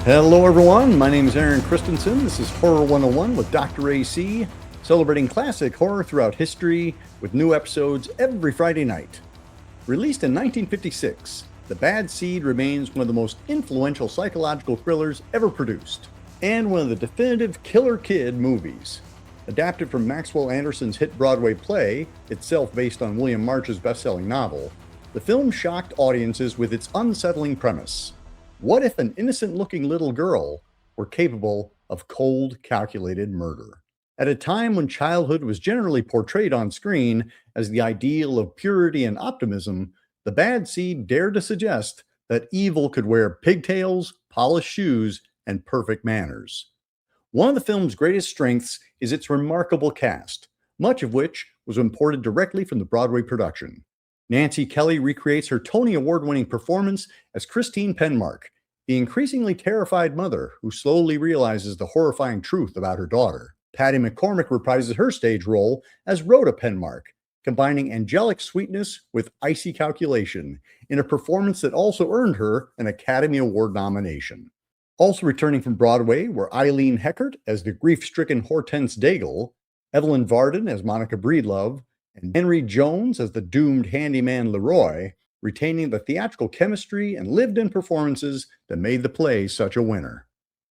Hello, everyone. My name is Aaron Christensen. This is Horror 101 with Dr. AC, celebrating classic horror throughout history with new episodes every Friday night. Released in 1956, The Bad Seed remains one of the most influential psychological thrillers ever produced, and one of the definitive killer kid movies. Adapted from Maxwell Anderson's hit Broadway play, itself based on William Marsh's best-selling novel, the film shocked audiences with its unsettling premise. What if an innocent-looking little girl were capable of cold, calculated murder? At a time when childhood was generally portrayed on screen as the ideal of purity and optimism, The Bad Seed dared to suggest that evil could wear pigtails, polished shoes, and perfect manners. One of the film's greatest strengths is its remarkable cast, much of which was imported directly from the Broadway production. Nancy Kelly recreates her Tony Award-winning performance as Christine Penmark, the increasingly terrified mother who slowly realizes the horrifying truth about her daughter. Patty McCormack reprises her stage role as Rhoda Penmark, combining angelic sweetness with icy calculation in a performance that also earned her an Academy Award nomination. Also returning from Broadway were Eileen Heckert as the grief-stricken Hortense Daigle, Evelyn Varden as Monica Breedlove, and Henry Jones as the doomed handyman LeRoy, retaining the theatrical chemistry and lived-in performances that made the play such a winner.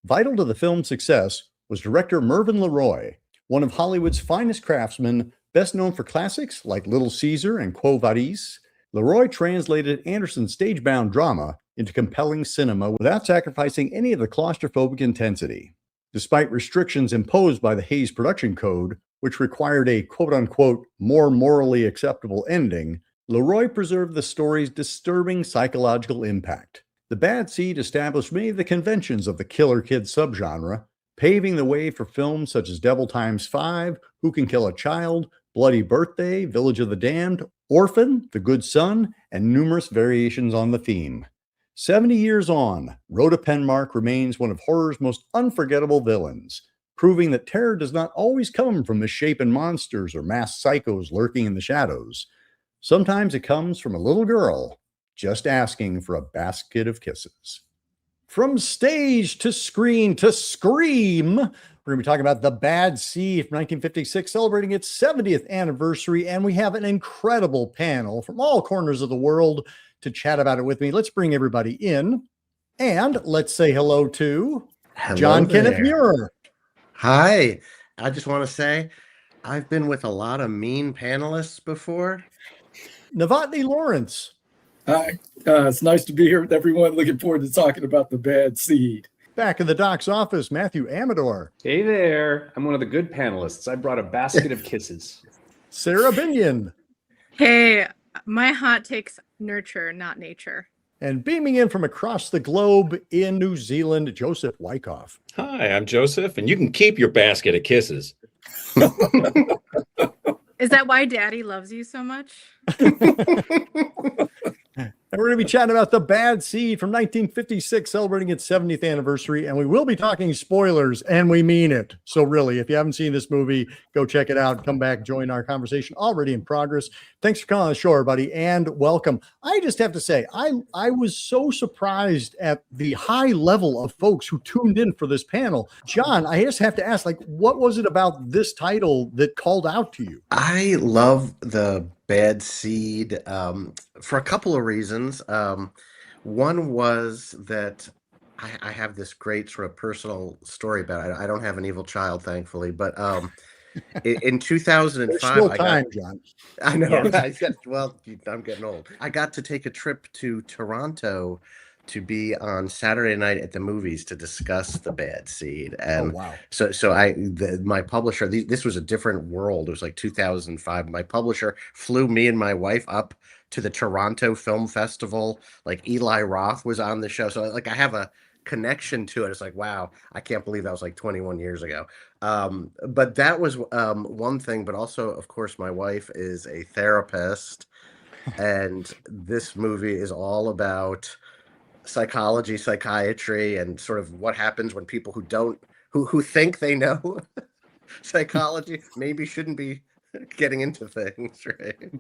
Vital to the film's success was director Mervyn LeRoy, one of Hollywood's finest craftsmen, best known for classics like Little Caesar and Quo Vadis. LeRoy translated Anderson's stage-bound drama into compelling cinema without sacrificing any of the claustrophobic intensity. Despite restrictions imposed by the Hays Production Code, which required a quote-unquote more morally acceptable ending, LeRoy preserved the story's disturbing psychological impact. The Bad Seed established many of the conventions of the killer kid subgenre, paving the way for films such as Devil Times 5, Who Can Kill a Child, Bloody Birthday, Village of the Damned, Orphan, The Good Son, and numerous variations on the theme. 70 years on, Rhoda Penmark remains one of horror's most unforgettable villains, proving that terror does not always come from misshapen monsters or masked psychos lurking in the shadows. Sometimes it comes from a little girl just asking for a basket of kisses. From stage to screen to scream, we're going to be talking about The Bad Seed from 1956, celebrating its 70th anniversary, and we have an incredible panel from all corners of the world to chat about it with me. Let's bring everybody in, and let's say hello to John Kenneth Muir. Hi. I just want to say I've been with a lot of mean panelists before. Novotny Lawrence. Hi, it's nice to be here with everyone. Looking forward to talking about The Bad Seed. Back in the doc's office, Matthew Amador. Hey there. I'm one of the good panelists. I brought a basket of kisses. Sarah Binion. Hey, my hot takes nurture, not nature. And beaming in from across the globe in New Zealand, Joseph Wycoff. Hi, I'm Joseph, and you can keep your basket of kisses. Is that why Daddy loves you so much? And we're going to be chatting about The Bad Seed from 1956, celebrating its 70th anniversary. And we will be talking spoilers, and we mean it. So really, if you haven't seen this movie, go check it out. Come back, join our conversation already in progress. Thanks for coming on the show, everybody, and welcome. I just have to say, I was so surprised at the high level of folks who tuned in for this panel. John, I just have to ask, what was it about this title that called out to you? I love The Bad Seed for a couple of reasons. One was that I have this great sort of personal story about it. I don't have an evil child, thankfully, but in 2005, still time, John. I know. Yeah. Well, I'm getting old. I got to take a trip to Toronto to be on Saturday night at the movies to discuss The Bad Seed. And wow. So my publisher, this was a different world. It was like 2005. My publisher flew me and my wife up to the Toronto Film Festival. Like Eli Roth was on the show. So I have a connection to it. It's like, wow, I can't believe that was like 21 years ago. But that was one thing. But also, of course, my wife is a therapist. And this movie is all about psychology, psychiatry, and sort of what happens when people who think they know psychology maybe shouldn't be getting into things, right?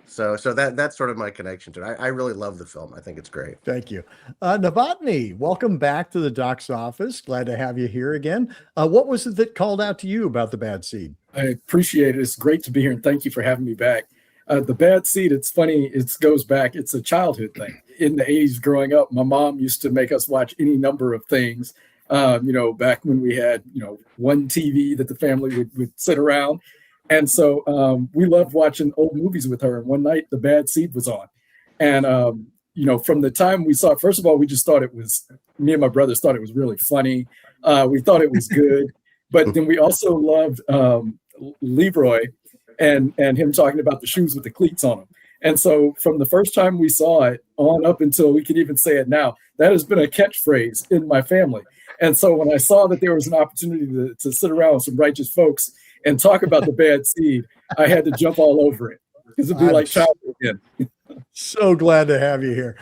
So that's sort of my connection to it. I really love the film. I think it's great. Thank you. Novotny, welcome back to the doc's office. Glad to have you here again. What was it that called out to you about The Bad Seed? I appreciate it. It's great to be here, and thank you for having me back. The Bad Seed, it's funny, it goes back, it's a childhood thing. In the 80s growing up, my mom used to make us watch any number of things, back when we had, one TV that the family would sit around. And so we loved watching old movies with her. And one night, The Bad Seed was on. And, from the time we saw it, first of all, we just thought me and my brothers thought it was really funny. We thought it was good. But then we also loved LeRoy and him talking about the shoes with the cleats on them. And so from the first time we saw it on up until we can even say it now, that has been a catchphrase in my family. And so when I saw that there was an opportunity to sit around with some righteous folks and talk about The Bad Seed, I had to jump all over it because it'd be like childhood again. So glad to have you here.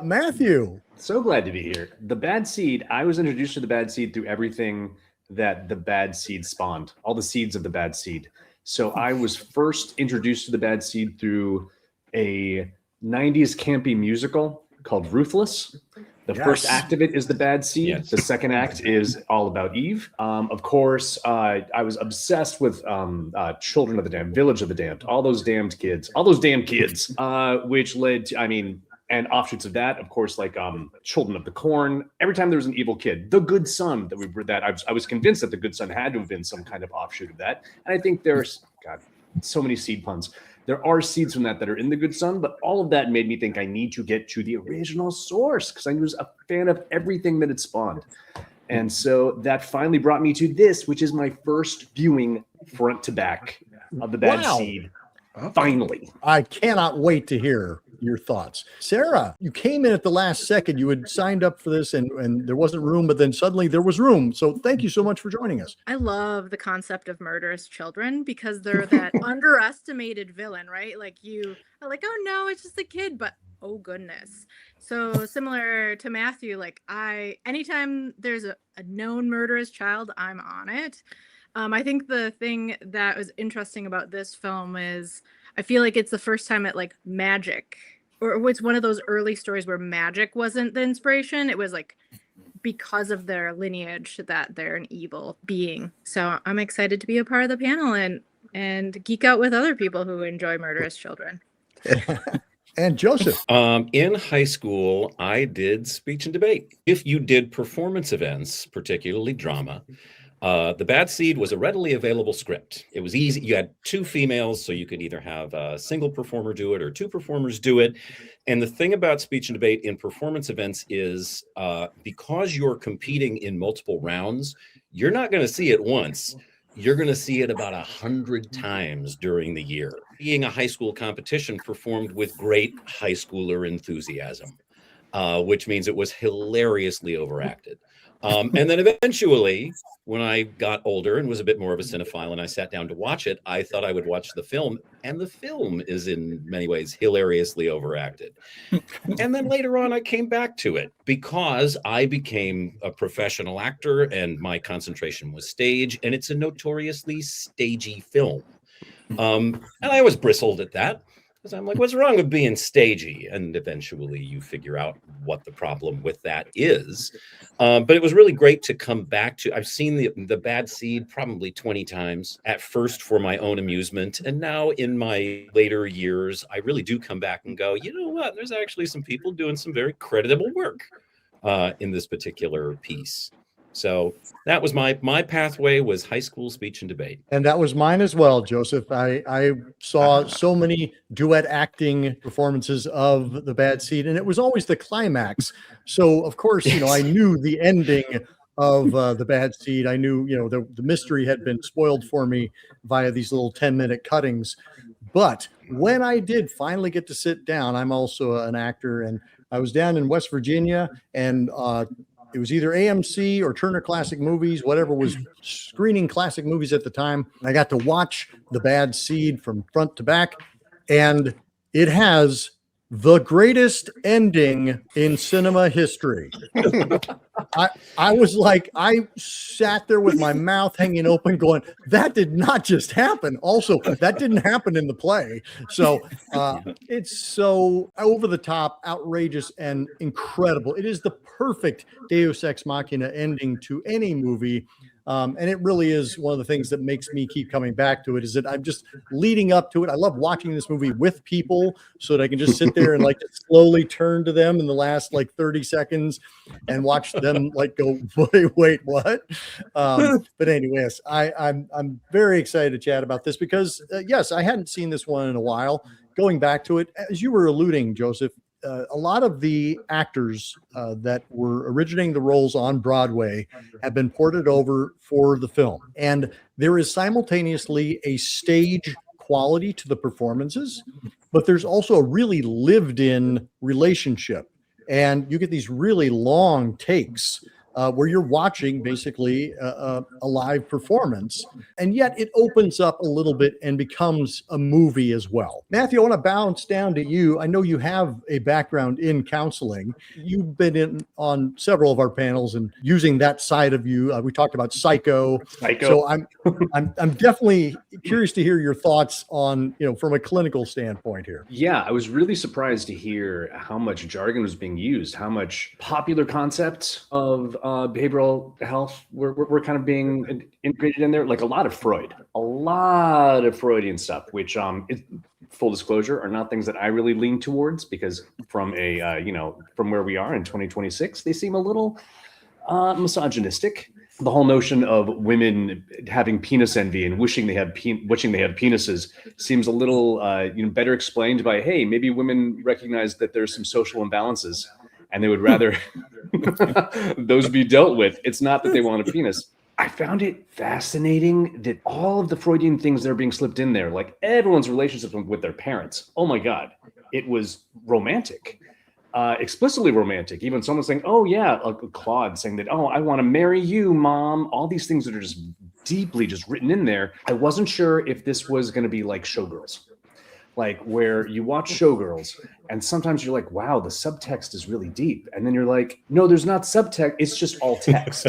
Matthew. So glad to be here. The Bad Seed, I was introduced to The Bad Seed through everything that The Bad Seed spawned, all the seeds of The Bad Seed. So I was first introduced to The Bad Seed through a 90s campy musical called Ruthless. The first act of it is The Bad Seed. Yes. The second act is all about Eve. Of course, I was obsessed with Children of the Damned, Village of the Damned, all those damn kids, which led to, and offshoots of that, of course, like Children of the Corn. Every time there was an evil kid, The Good Son, I was convinced that The Good Son had to have been some kind of offshoot of that. And I think there's, so many seed puns. There are seeds from that are in The Good Son, but all of that made me think I need to get to the original source because I was a fan of everything that it spawned. And so that finally brought me to this, which is my first viewing front to back of The Bad Seed. Finally. I cannot wait to hear your thoughts. Sarah, you came in at the last second. You had signed up for this and there wasn't room, but then suddenly there was room. So thank you so much for joining us. I love the concept of murderous children because they're that underestimated villain, right? Like you are like, oh no, it's just a kid, but oh goodness. So similar to Matthew, like anytime there's a known murderous child, I'm on it. I think the thing that was interesting about this film is I feel like it's the first time that magic, or it's one of those early stories where magic wasn't the inspiration. It was because of their lineage that they're an evil being. So I'm excited to be a part of the panel and geek out with other people who enjoy murderous children. And Joseph. In high school, I did speech and debate. If you did performance events, particularly drama, The Bad Seed was a readily available script. It was easy. You had two females, so you could either have a single performer do it or two performers do it. And the thing about speech and debate in performance events is because you're competing in multiple rounds, you're not going to see it once. You're going to see it about 100 times during the year. Being a high school competition performed with great high schooler enthusiasm, which means it was hilariously overacted. And then eventually, when I got older and was a bit more of a cinephile and I sat down to watch it, I thought I would watch the film. And the film is in many ways hilariously overacted. And then later on, I came back to it because I became a professional actor and my concentration was stage. And it's a notoriously stagey film. And I always bristled at that. I'm like, what's wrong with being stagey? And eventually you figure out what the problem with that is. But it was really great to come back to. I've seen the Bad Seed probably 20 times, at first for my own amusement. And now in my later years, I really do come back and go, you know what? There's actually some people doing some very creditable work in this particular piece. So that was my pathway was high school speech and debate. And that was mine as well, Joseph. I saw so many duet acting performances of The Bad Seed, and it was always the climax. So, of course, I knew the ending of The Bad Seed. I knew, the mystery had been spoiled for me via these little 10-minute cuttings. But when I did finally get to sit down, I'm also an actor, and I was down in West Virginia, and it was either AMC or Turner Classic Movies, whatever was screening classic movies at the time. I got to watch The Bad Seed from front to back, and it has the greatest ending in cinema history. I was like, I sat there with my mouth hanging open going, that did not just happen. Also, that didn't happen in the play. So it's so over the top, outrageous, and incredible. It is the perfect Deus Ex Machina ending to any movie. And it really is one of the things that makes me keep coming back to it, is that I'm just leading up to it. I love watching this movie with people so that I can just sit there and like slowly turn to them in the last like 30 seconds and watch them like go, wait, what? But anyways, I'm very excited to chat about this because yes, I hadn't seen this one in a while. Going back to it, as you were alluding, Joseph, a lot of the actors that were originating the roles on Broadway have been ported over for the film. And there is simultaneously a stage quality to the performances, but there's also a really lived in relationship. And you get these really long takes where you're watching basically a live performance, and yet it opens up a little bit and becomes a movie as well. Matthew, I want to bounce down to you. I know you have a background in counseling. You've been in on several of our panels and using that side of you. We talked about Psycho. So I'm definitely curious to hear your thoughts on, from a clinical standpoint here. Yeah, I was really surprised to hear how much jargon was being used, how much popular concepts of behavioral health were kind of being integrated in there. Like a lot of Freudian stuff, which full disclosure are not things that I really lean towards, because from a from where we are in 2026, they seem a little misogynistic. The whole notion of women having penis envy and wishing they had penises seems a little better explained by, hey, maybe women recognize that there's some social imbalances and they would rather those be dealt with. It's not that they want a penis. I found it fascinating that all of the Freudian things that are being slipped in there, like everyone's relationship with their parents. Oh my God, it was romantic. Explicitly romantic. Even someone saying, oh yeah, Claude saying that, oh, I want to marry you, mom. All these things that are just deeply just written in there. I wasn't sure if this was going to be like Showgirls, like where you watch Showgirls and sometimes you're like, wow, the subtext is really deep. And then you're like, no, there's not subtext. It's just all text.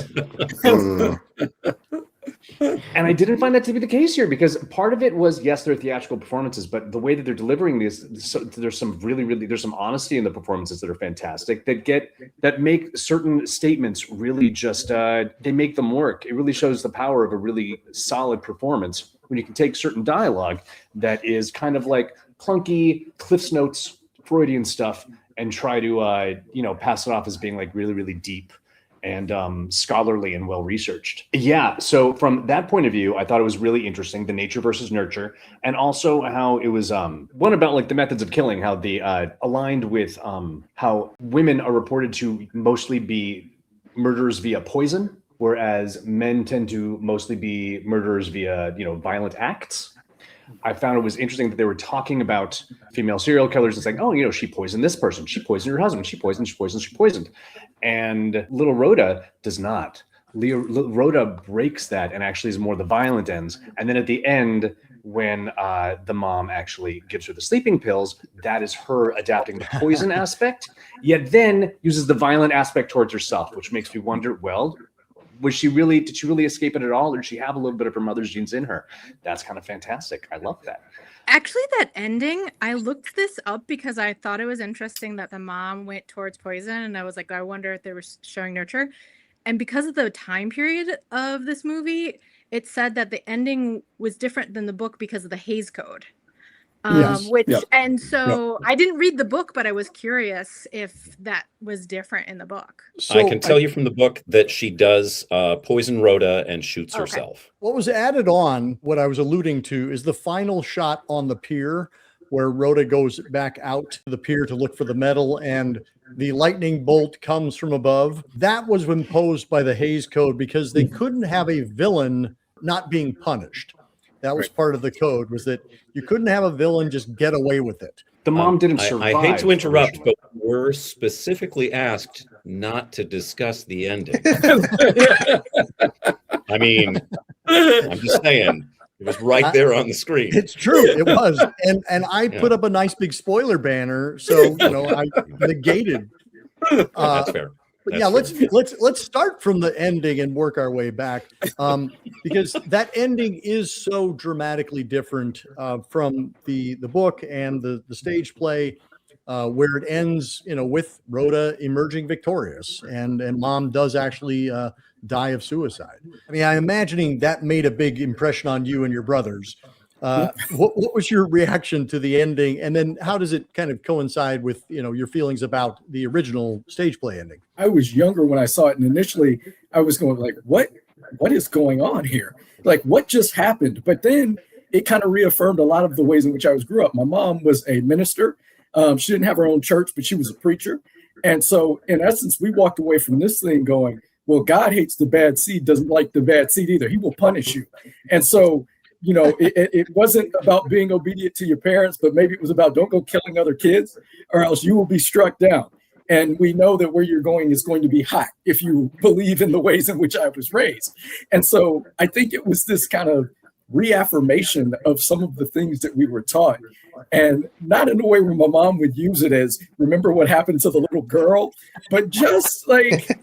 And I didn't find that to be the case here, because part of it was, yes, they're theatrical performances, but the way that they're delivering these, there's some there's some honesty in the performances that are fantastic, that make certain statements really just, they make them work. It really shows the power of a really solid performance when you can take certain dialogue that is kind of like clunky Cliff's Notes Freudian stuff and try to, pass it off as being like really, really deep and scholarly and well researched. Yeah, so from that point of view, I thought it was really interesting, the nature versus nurture, and also how it was one about like the methods of killing, how they aligned with how women are reported to mostly be murderers via poison, whereas men tend to mostly be murderers via violent acts. I found it was interesting that they were talking about female serial killers and saying, oh, she poisoned this person. She poisoned her husband. She poisoned. And little Rhoda does not. Rhoda breaks that and actually is more the violent ends. And then at the end, when the mom actually gives her the sleeping pills, that is her adapting the poison aspect, yet then uses the violent aspect towards herself, which makes me wonder, well, did she really escape it at all, or did she have a little bit of her mother's genes in her? That's kind of fantastic. I love that. Actually, that ending, I looked this up because I thought it was interesting that the mom went towards poison, and I was like, I wonder if they were showing nurture. And because of the time period of this movie, it said that the ending was different than the book because of the Hays Code. So I didn't read the book, but I was curious if that was different in the book. So I can tell you from the book that she does poison Rhoda and shoots herself. What was added on, what I was alluding to, is the final shot on the pier where Rhoda goes back out to the pier to look for the medal and the lightning bolt comes from above. That was imposed by the Hays Code because they couldn't have a villain not being punished. That was part of the code, was that you couldn't have a villain just get away with it. The mom didn't survive. I hate to interrupt, but we're specifically asked not to discuss the ending. I mean, I'm just saying, It was right there on the screen. It's true. It was. And I put up a nice big spoiler banner. So, I negated. That's fair. But yeah, let's start from the ending and work our way back, because that ending is so dramatically different from the book and the stage play, where it ends, with Rhoda emerging victorious, and mom does actually die of suicide. I mean, I'm imagining that made a big impression on you and your brothers. What was your reaction to the ending, and then how does it kind of coincide with your feelings about the original stage play ending? I was younger when I saw it, and initially I was going like, what is going on here? Like, what just happened? But then it kind of reaffirmed a lot of the ways in which I grew up. My mom was a minister. She didn't have her own church, but she was a preacher. And so in essence, we walked away from this thing going, well, God hates the bad seed, doesn't like the bad seed either. He will punish you. And so, it wasn't about being obedient to your parents, but maybe it was about don't go killing other kids or else you will be struck down. And we know that where you're going is going to be hot if you believe in the ways in which I was raised. And so I think it was this kind of reaffirmation of some of the things that we were taught, and not in a way where my mom would use it as, remember what happened to the little girl, but just like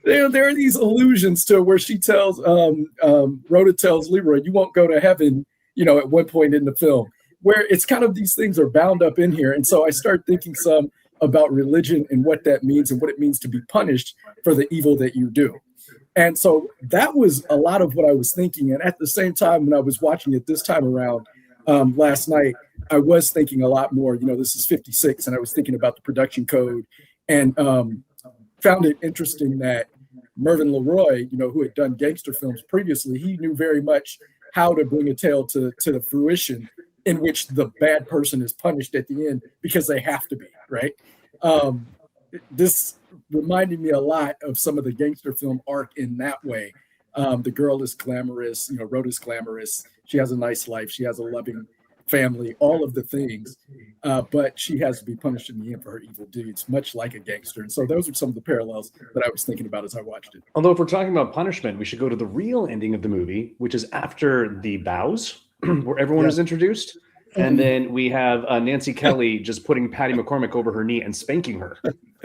there are these allusions to where she tells, Rhoda tells Leroy, you won't go to heaven, at one point in the film, where it's kind of these things are bound up in here. And so I start thinking some about religion and what that means and what it means to be punished for the evil that you do. And so that was a lot of what I was thinking. And at the same time, when I was watching it this time around last night, I was thinking a lot more, this is 56, and I was thinking about the production code, and found it interesting that Mervyn LeRoy, who had done gangster films previously, he knew very much how to bring a tale to the fruition in which the bad person is punished at the end because they have to be, right? This reminded me a lot of some of the gangster film arc in that way. The girl is glamorous, Rhoda's glamorous. She has a nice life. She has a loving family, all of the things, but she has to be punished in the end for her evil deeds, much like a gangster. And so those are some of the parallels that I was thinking about as I watched it. Although if we're talking about punishment, we should go to the real ending of the movie, which is after the bows, where everyone is introduced. And then we have Nancy Kelly just putting Patty McCormack over her knee and spanking her.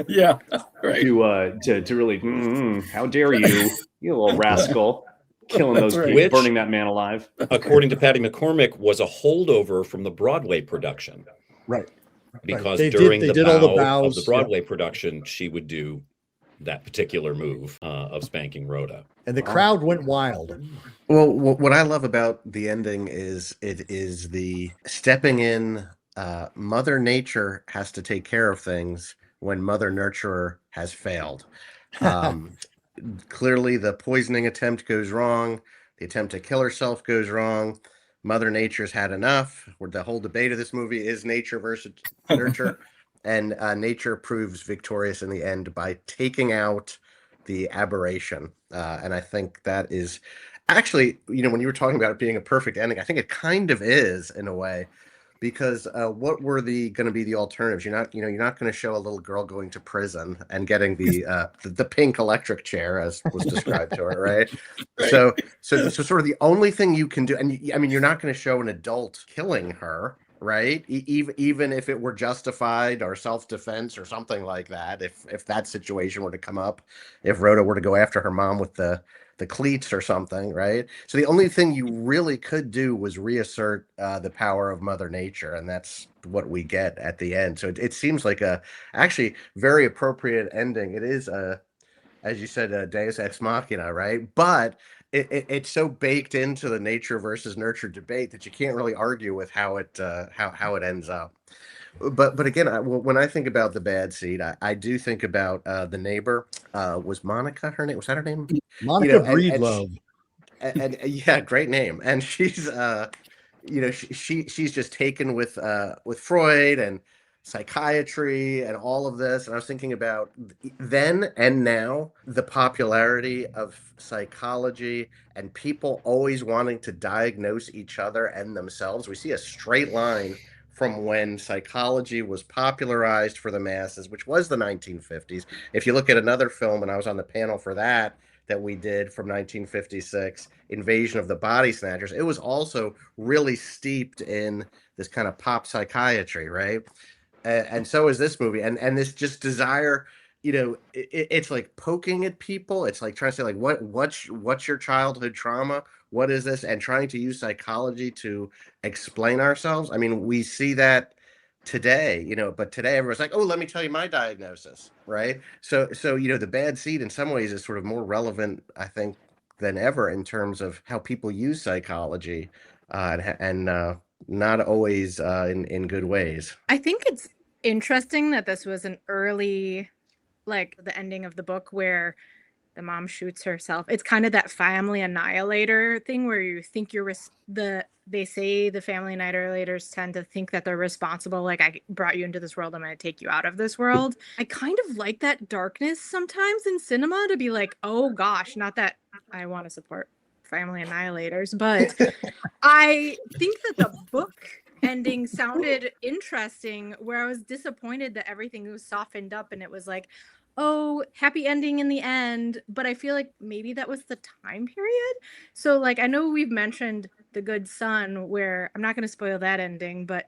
Yeah, right. To really, how dare you little rascal, killing those people, Which, burning that man alive. According to Patty McCormack, was a holdover from the Broadway production. Right. Because They during did the all the bow of bows, the Broadway production, she would do that particular move of spanking Rhoda. And the crowd went wild. Well, what I love about the ending is it is the stepping in. Mother Nature has to take care of things when Mother Nurturer has failed. Clearly, the poisoning attempt goes wrong. The attempt to kill herself goes wrong. Mother Nature's had enough. Where the whole debate of this movie is nature versus nurture. And nature proves victorious in the end by taking out the aberration. And I think that is actually, when you were talking about it being a perfect ending, I think it kind of is in a way, because what were going to be the alternatives? You're not going to show a little girl going to prison and getting the pink electric chair, as was described to her, right? So sort of the only thing you can do, and you're not going to show an adult killing her, right? Even if it were justified or self-defense or something like that, if that situation were to come up, if Rhoda were to go after her mom with the cleats or something, right? So the only thing you really could do was reassert the power of Mother Nature, and that's what we get at the end. So it seems like a actually very appropriate ending. It is as you said, a Deus Ex Machina, right? But it's so baked into the nature versus nurture debate that you can't really argue with how it ends up. But again, when I think about the bad seed, I do think about the neighbor. Was Monica her name? Was that her name? Monica Breedlove. And yeah, great name. And she's she's just taken with Freud and psychiatry and all of this. And I was thinking about then and now the popularity of psychology and people always wanting to diagnose each other and themselves. We see a straight line from when psychology was popularized for the masses, which was the 1950s. If you look at another film, and I was on the panel for that, that we did from 1956, Invasion of the Body Snatchers, it was also really steeped in this kind of pop psychiatry, right? And so is this movie, and this just desire, it's like poking at people. It's like trying to say, like, what's your childhood trauma? What is this? And trying to use psychology to explain ourselves. I mean, we see that today, but today everyone's like, oh, let me tell you my diagnosis, right? So the bad seed in some ways is sort of more relevant, I think, than ever in terms of how people use psychology, and not always in good ways. I think it's interesting that this was an early, like the ending of the book where the mom shoots herself. It's kind of that family annihilator thing where you think they say the family annihilators tend to think that they're responsible. Like, I brought you into this world, I'm going to take you out of this world. I kind of like that darkness sometimes in cinema, to be like, oh gosh, not that I want to support family annihilators, but I think that the book ending sounded interesting, where I was disappointed that everything was softened up and it was like, oh, happy ending in the end. But I feel like maybe that was the time period. So, like, I know we've mentioned The Good Son, where I'm not going to spoil that ending, but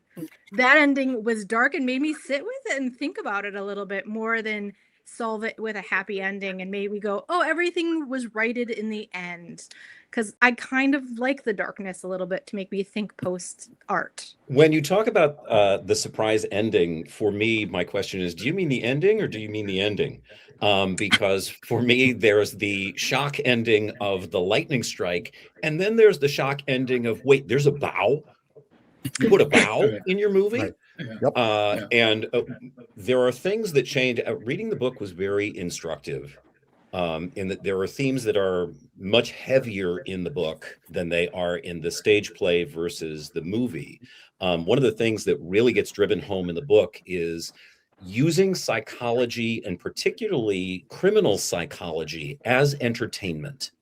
that ending was dark and made me sit with it and think about it a little bit more than solve it with a happy ending and maybe go, oh, everything was righted in the end. Because I kind of like the darkness a little bit to make me think post art. When you talk about the surprise ending, for me, my question is, do you mean the ending or do you mean the ending? Because for me, there's the shock ending of the lightning strike, and then there's the shock ending of, wait, there's a bow? You put a bow in your movie? Right. Yep. And there are things that change. Reading the book was very instructive. In that there are themes that are much heavier in the book than they are in the stage play versus the movie. One of the things that really gets driven home in the book is using psychology, and particularly criminal psychology, as entertainment.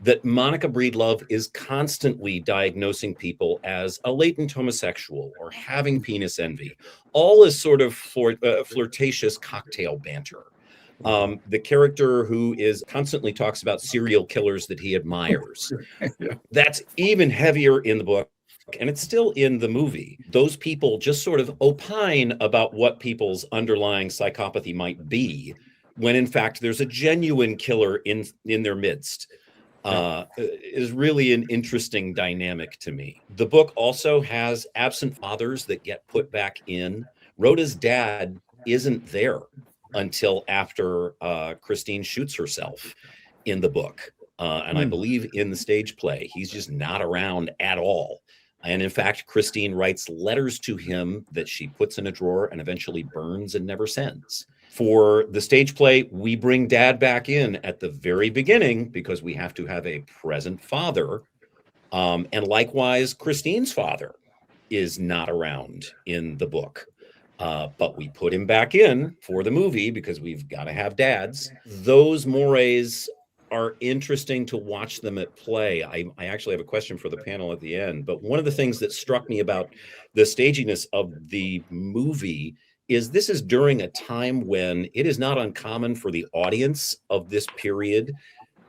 That Monica Breedlove is constantly diagnosing people as a latent homosexual or having penis envy, all as sort of flirtatious cocktail banter. The character who is constantly talks about serial killers that he admires. That's even heavier in the book, and it's still in the movie. Those people just sort of opine about what people's underlying psychopathy might be, when in fact there's a genuine killer in their midst. Is really an interesting dynamic to me. The book also has absent fathers that get put back in. Rhoda's dad isn't there until after Christine shoots herself in the book. And I believe in the stage play, he's just not around at all. And in fact, Christine writes letters to him that she puts in a drawer and eventually burns and never sends. For the stage play, we bring dad back in at the very beginning because we have to have a present father. And likewise, Christine's father is not around in the book. But we put him back in for the movie because we've got to have dads. Those mores are interesting to watch them at play. I actually have a question for the panel at the end. But one of the things that struck me about the staginess of the movie is this is during a time when it is not uncommon for the audience of this period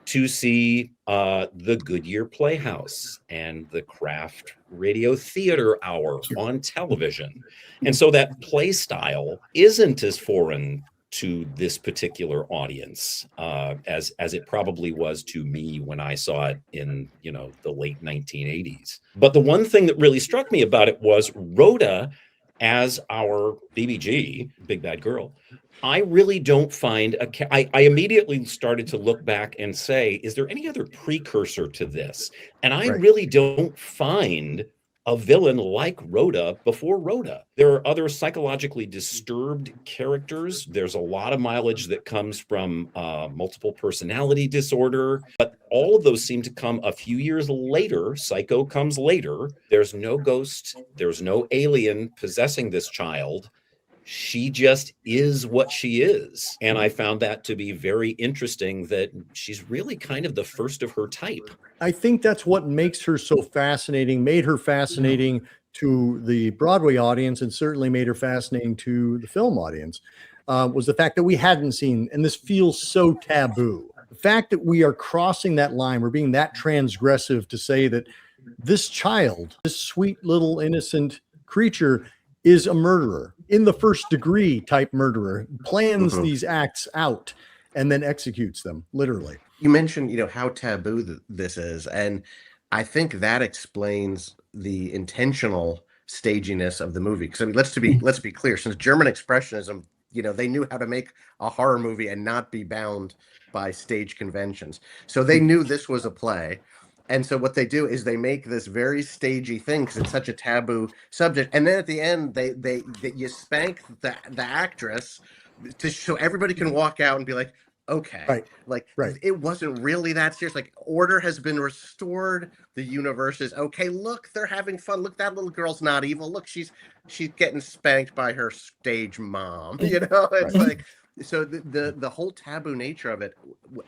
to see the Goodyear Playhouse and the Kraft Radio Theater Hour on television. And so that play style isn't as foreign to this particular audience as it probably was to me when I saw it in, the late 1980s. But the one thing that really struck me about it was Rhoda as our BBG, Big Bad Girl. I really don't find I immediately started to look back and say, is there any other precursor to this? And I really don't find a villain like Rhoda before Rhoda. There are other psychologically disturbed characters. There's a lot of mileage that comes from multiple personality disorder, but all of those seem to come a few years later. Psycho comes later. There's no ghost. There's no alien possessing this child. She just is what she is. And I found that to be very interesting, that she's really kind of the first of her type. I think that's what makes her so fascinating, made her fascinating to the Broadway audience, and certainly made her fascinating to the film audience, was the fact that we hadn't seen, and this feels so taboo. The fact that we are crossing that line, we're being that transgressive to say that this child, this sweet little innocent creature, is a murderer, in the first degree type murderer, plans these acts out and then executes them, literally. You mentioned, how taboo this is, and I think that explains the intentional staginess of the movie. Because I mean, let's be clear. Since German Expressionism, they knew how to make a horror movie and not be bound by stage conventions. So they knew this was a play. And so what they do is they make this very stagey thing because it's such a taboo subject. And then at the end, they you spank the actress so everybody can walk out and be like, okay, it wasn't really that serious. Like, order has been restored. The universe is okay. Look, they're having fun. Look, that little girl's not evil. Look, she's getting spanked by her stage mom. It's like, so the whole taboo nature of it,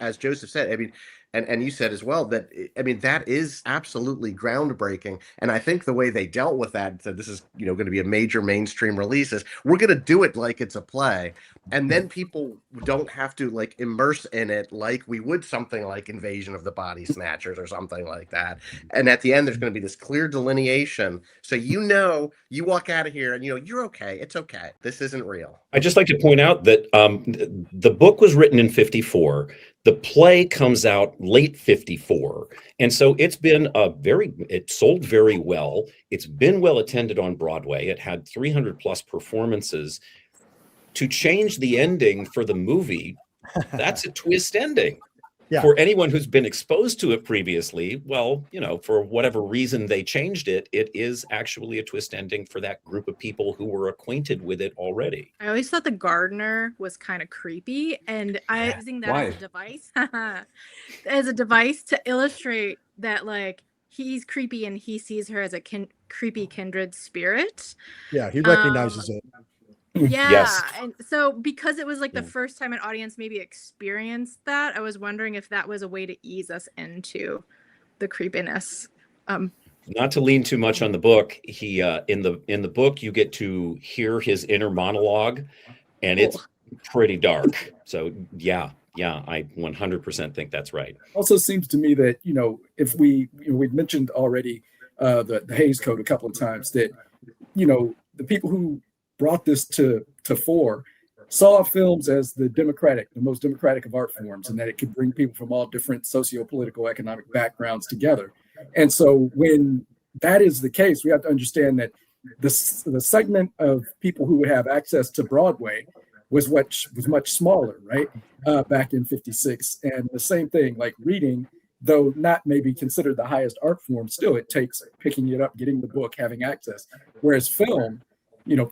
as Joseph said, I mean, and you said as well that, I mean, that is absolutely groundbreaking. And I think the way they dealt with that, so this is, going to be a major mainstream release, is we're going to do it like it's a play. And then people don't have to like immerse in it like we would something like Invasion of the Body Snatchers or something like that. And at the end, there's going to be this clear delineation. So, you walk out of here and, you're okay. It's okay. This isn't real. I'd just like to point out that the book was written in 1954. The play comes out late 1954. And so it's been it sold very well. It's been well attended on Broadway. It had 300 plus performances. To change the ending for the movie, that's a twist ending. Yeah. For anyone who's been exposed to it previously, well, for whatever reason they changed it, it is actually a twist ending for that group of people who were acquainted with it already. I always thought the gardener was kind of creepy, and I was using that as a device to illustrate that, like, he's creepy and he sees her as a creepy kindred spirit. Yeah, he recognizes it. Yeah. Yes. And so because it was like the first time an audience maybe experienced that, I was wondering if that was a way to ease us into the creepiness. Not to lean too much on the book, he in the book you get to hear his inner monologue, and it's pretty dark. So yeah, I 100% think that's right. Also seems to me that, if we've mentioned already the Hays Code a couple of times, that, the people who brought this to fore saw films as the most democratic of art forms, and that it could bring people from all different socio-political, economic backgrounds together. And so when that is the case, we have to understand that the segment of people who would have access to Broadway was much smaller, right? Back in 1956. And the same thing, like reading, though not maybe considered the highest art form, still it takes picking it up, getting the book, having access. Whereas film,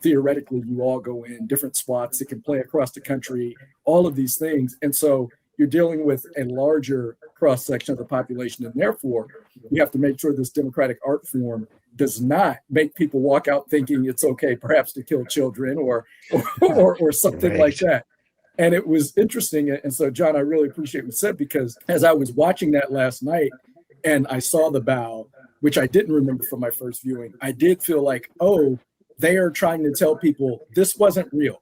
theoretically, you all go in different spots. It can play across the country, all of these things. And so you're dealing with a larger cross section of the population. And therefore, you have to make sure this democratic art form does not make people walk out thinking it's okay, perhaps to kill children or something like that. And it was interesting. And so, John, I really appreciate what you said, because as I was watching that last night and I saw the bow, which I didn't remember from my first viewing, I did feel like, they are trying to tell people this wasn't real.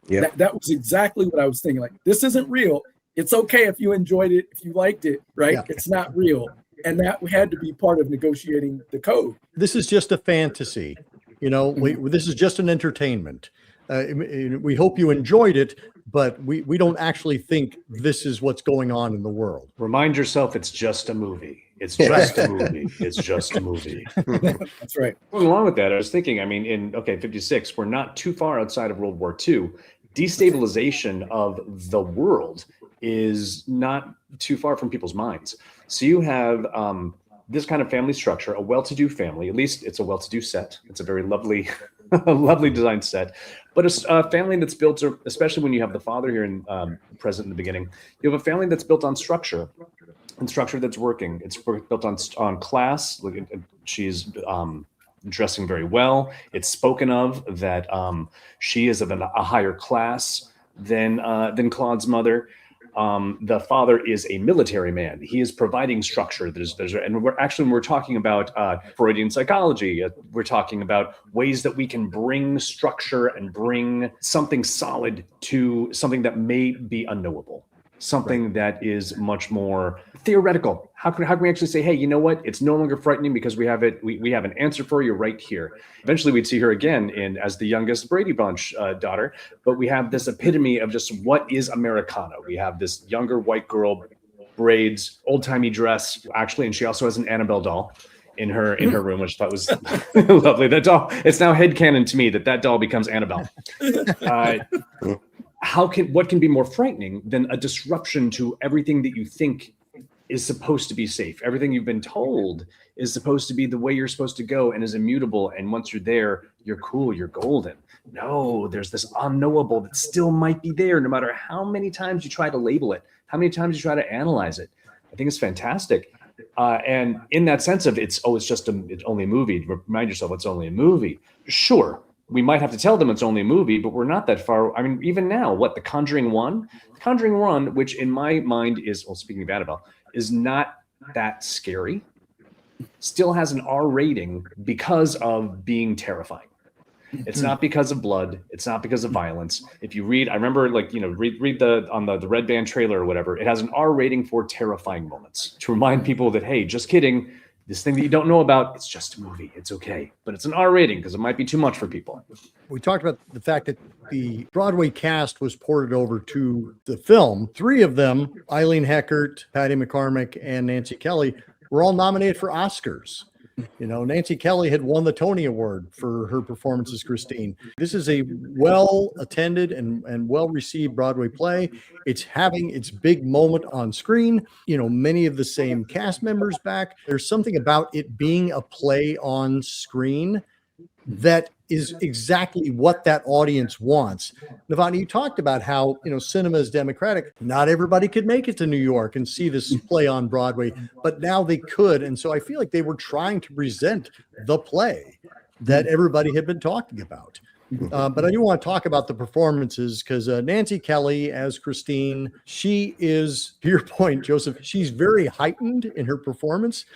Yeah, that was exactly what I was thinking. Like, this isn't real. It's okay if you enjoyed it, if you liked it, right? Yeah. It's not real. And that had to be part of negotiating the code. This is just a fantasy. This is just an entertainment. We hope you enjoyed it, but we don't actually think this is what's going on in the world. Remind yourself it's just a movie. It's just a movie. It's just a movie. That's right. Going along with that, I was thinking, I mean, in 56, we're not too far outside of World War II. Destabilization of the world is not too far from people's minds. So you have this kind of family structure, a well-to-do family. At least it's a well-to-do set. It's a very lovely, lovely designed set. But a family that's built, especially when you have the father here in present in the beginning, you have a family that's built on structure. And structure that's working. It's built on class. She's dressing very well. It's spoken of that she is of a higher class than Claude's mother. The father is a military man. He is providing structure. And we're talking about Freudian psychology. We're talking about ways that we can bring structure and bring something solid to something that may be unknowable. something that is much more theoretical. How can we actually say, hey, you know what? It's no longer frightening because we have it. We have an answer for you right here. Eventually, we'd see her again as the youngest Brady Bunch daughter. But we have this epitome of just what is Americana. We have this younger white girl, braids, old timey dress, actually, and she also has an Annabelle doll in her room, which I thought was lovely. That doll. It's now headcanon to me that doll becomes Annabelle. What can be more frightening than a disruption to everything that you think is supposed to be safe? Everything you've been told is supposed to be the way you're supposed to go and is immutable. And once you're there, you're cool, you're golden. No, there's this unknowable that still might be there, no matter how many times you try to label it, how many times you try to analyze it. I think it's fantastic. And in that sense of it's only a movie. Remind yourself it's only a movie. Sure. We might have to tell them it's only a movie, but we're not that far. I mean, even now, The Conjuring 1? The Conjuring 1, which in my mind is, well, speaking of Annabelle, is not that scary, still has an R rating because of being terrifying. It's not because of blood. It's not because of violence. If you read, I remember read the Red Band trailer or whatever, it has an R rating for terrifying moments to remind people that, hey, just kidding. This thing that you don't know about, it's just a movie. It's okay. But it's an R rating because it might be too much for people. We talked about the fact that the Broadway cast was ported over to the film. 3 of them, Eileen Heckert, Patty McCormack, and Nancy Kelly, were all nominated for Oscars. Nancy Kelly had won the Tony Award for her performance as Christine. This is a well-attended and well-received Broadway play. It's having its big moment on screen. Many of the same cast members back. There's something about it being a play on screen that is exactly what that audience wants. Novotny, you talked about how, cinema is democratic. Not everybody could make it to New York and see this play on Broadway, but now they could. And so I feel like they were trying to present the play that everybody had been talking about. But I do want to talk about the performances because Nancy Kelly as Christine, she is, to your point, Joseph, she's very heightened in her performance,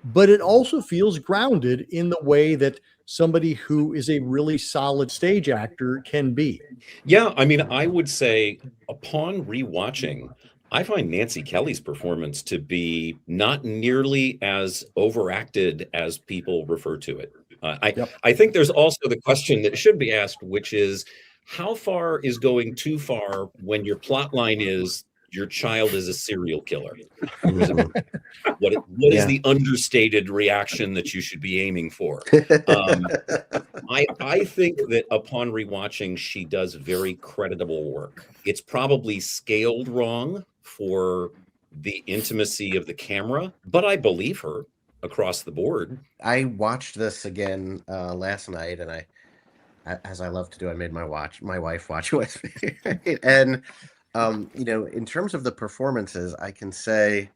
but it also feels grounded in the way that somebody who is a really solid stage actor can be. Yeah, I mean, I would say upon rewatching, I find Nancy Kelly's performance to be not nearly as overacted as people refer to it. I think there's also the question that should be asked, which is how far is going too far when your plot line is your child is a serial killer? What is the understated reaction that you should be aiming for? I think that upon rewatching, she does very creditable work. It's probably scaled wrong for the intimacy of the camera, but I believe her across the board. I watched this again last night, and I, as I love to do, I made my wife watch with me. And in terms of the performances, I can say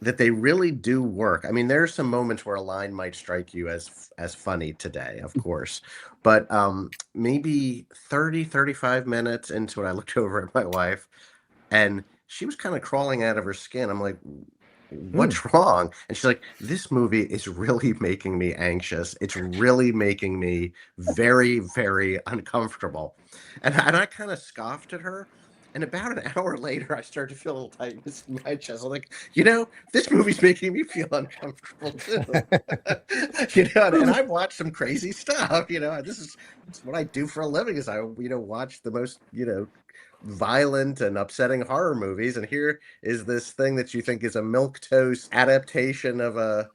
that they really do work. I mean, there are some moments where a line might strike you as funny today, of course, but maybe 35 minutes into it, I looked over at my wife and she was kind of crawling out of her skin. I'm like, what's wrong? And she's like, this movie is really making me anxious. It's really making me very, very uncomfortable. And I kind of scoffed at her. And about an hour later, I started to feel a little tightness in my chest. I'm like, this movie's making me feel uncomfortable too. And I've watched some crazy stuff. This is what I do for a living is I, watch the most, violent and upsetting horror movies. And here is this thing that you think is a milquetoast adaptation of a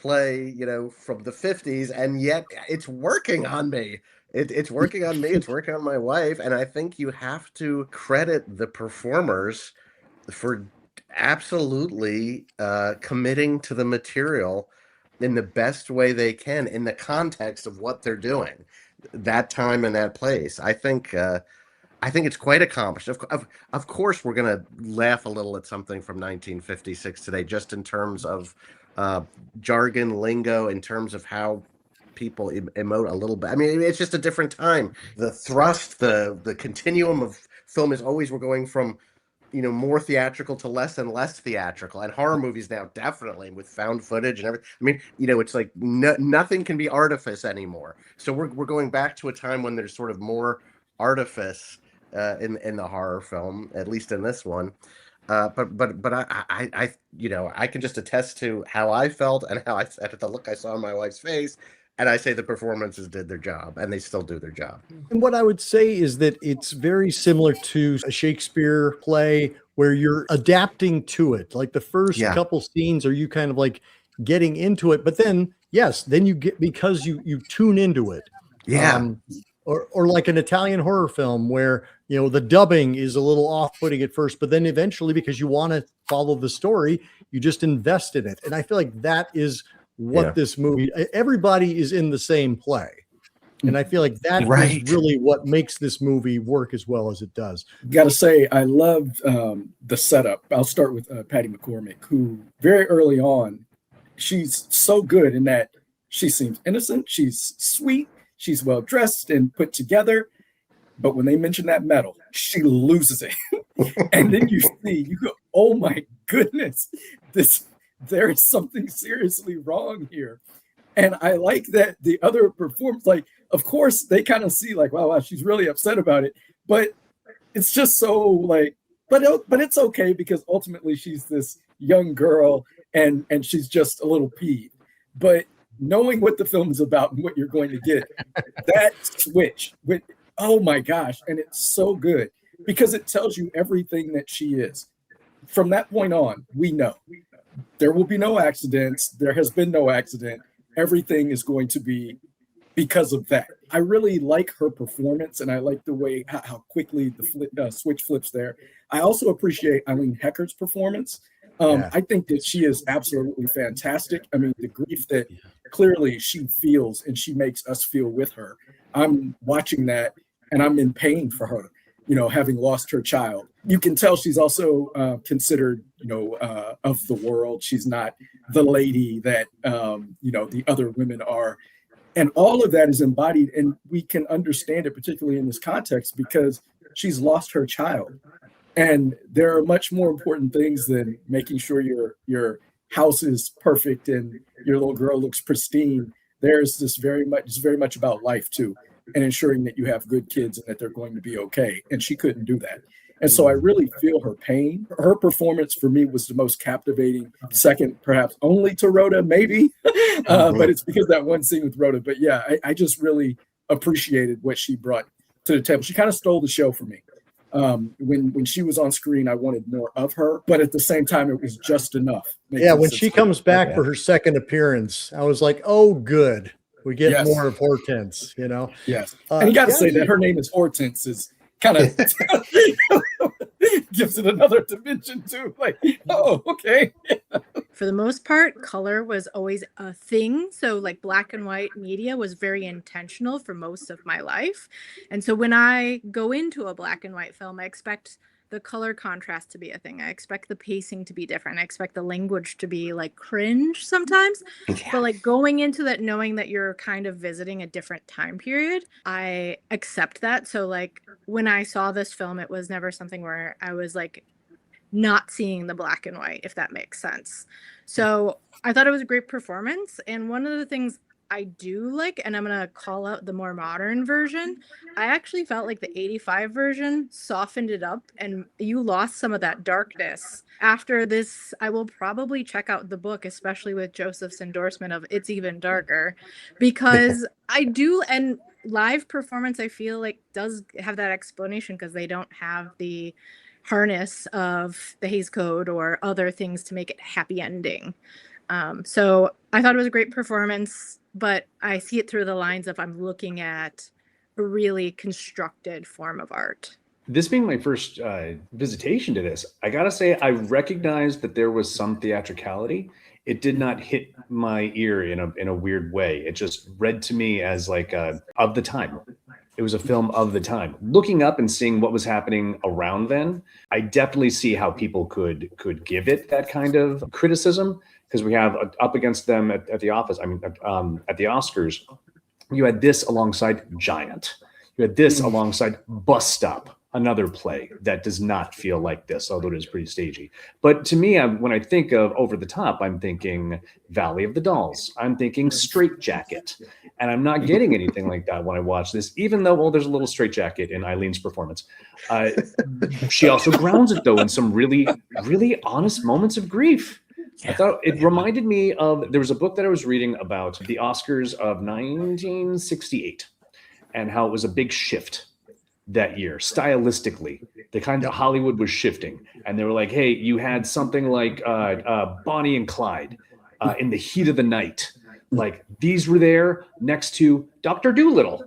play, from the 50s. And yet it's working on me. It's working on me. It's working on my wife. And I think you have to credit the performers for absolutely committing to the material in the best way they can in the context of what they're doing that time and that place. I think it's quite accomplished. Of course, we're going to laugh a little at something from 1956 today, just in terms of jargon, lingo, in terms of how people emote a little bit. I mean, it's just a different time. The thrust, the continuum of film is always we're going from, more theatrical to less and less theatrical. And horror movies now definitely with found footage and everything. I mean, it's like nothing can be artifice anymore. So we're going back to a time when there's sort of more artifice in the horror film, at least in this one. But I you know, I can just attest to how I felt and how I said the look I saw on my wife's face, and I say the performances did their job, and they still do their job. And what I would say is that it's very similar to a Shakespeare play where you're adapting to it. Like the first Yeah. couple scenes are you kind of like getting into it, but then yes, then you get, because you tune into it. Yeah. Or like an Italian horror film where, you know, the dubbing is a little off-putting at first, but then eventually, because you want to follow the story, you just invest in it. And I feel like that is what this movie, everybody is in the same play. And I feel like that is really what makes this movie work as well as it does. Got to say, I love the setup. I'll start with Patty McCormack, who very early on, she's so good in that she seems innocent, she's sweet, she's well dressed and put together. But when they mention that metal, she loses it. And then you go, oh my goodness, there is something seriously wrong here. And I like that the other performers, like, of course, they kind of see like, wow, she's really upset about it. But it's just so like, but it's okay because ultimately she's this young girl and she's just a little peeved. But knowing what the film is about and what you're going to get, that switch with, oh my gosh, and it's so good because it tells you everything that she is. From that point on, we know there will be no accidents. There has been no accident. Everything is going to be because of that. I really like her performance, and I like the way how quickly the switch flips there. I also appreciate Eileen Heckert's performance. I think that she is absolutely fantastic. I mean, the grief that clearly she feels and she makes us feel with her. I'm watching that and I'm in pain for her, you know, having lost her child. You can tell she's also considered, you know, of the world. She's not the lady that, you know, the other women are. And all of that is embodied, and we can understand it, particularly in this context, because she's lost her child. And there are much more important things than making sure your house is perfect and your little girl looks pristine. There's this very much about life too, and ensuring that you have good kids and that they're going to be okay. And she couldn't do that. And so I really feel her pain. Her performance for me was the most captivating, second perhaps only to Rhoda, maybe. But it's because that one scene with Rhoda. But yeah, I just really appreciated what she brought to the table. She kind of stole the show for me. When she was on screen, I wanted more of her, but at the same time, it was just enough. When she comes back for her second appearance, I was like, oh, good. We get more of Hortense, you know? Yes. And you got to say that her name is Hortense is kind of gives it another dimension too. Like, oh, okay. For the most part, color was always a thing. So like black and white media was very intentional for most of my life. And so when I go into a black and white film, I expect the color contrast to be a thing. I expect the pacing to be different. I expect the language to be like cringe sometimes. But like going into that, knowing that you're kind of visiting a different time period, I accept that. So like when I saw this film, it was never something where I was like not seeing the black and white, if that makes sense. So I thought it was a great performance. And one of the things I do like, and I'm going to call out the more modern version, I actually felt like the 85 version softened it up and you lost some of that darkness. After this, I will probably check out the book, especially with Joseph's endorsement of It's Even Darker, because I do, and live performance, I feel like does have that explanation because they don't have the harness of the Hays Code or other things to make it happy ending. So I thought it was a great performance, but I see it through the lines of I'm looking at a really constructed form of art. This being my first visitation to this, I gotta say I recognized that there was some theatricality. It did not hit my ear in a weird way. It just read to me as like of the time. It was a film of the time. Looking up and seeing what was happening around then, I definitely see how people could give it that kind of criticism, because we have up against them at the office. I mean, at the Oscars, you had this alongside Giant. You had this alongside Bus Stop. another play that does not feel like this, although it is pretty stagey. But to me, when I think of over the top, I'm thinking Valley of the Dolls. I'm thinking Straight Jacket. And I'm not getting anything like that when I watch this, even though, well, there's a little Straight Jacket in Eileen's performance. She also grounds it, though, in some really, really honest moments of grief. I thought it reminded me of, there was a book that I was reading about the Oscars of 1968 and how it was a big shift that year, stylistically. The kind of Hollywood was shifting. And they were like, hey, you had something like Bonnie and Clyde in the heat of the night. Like, these were there next to Dr. Dolittle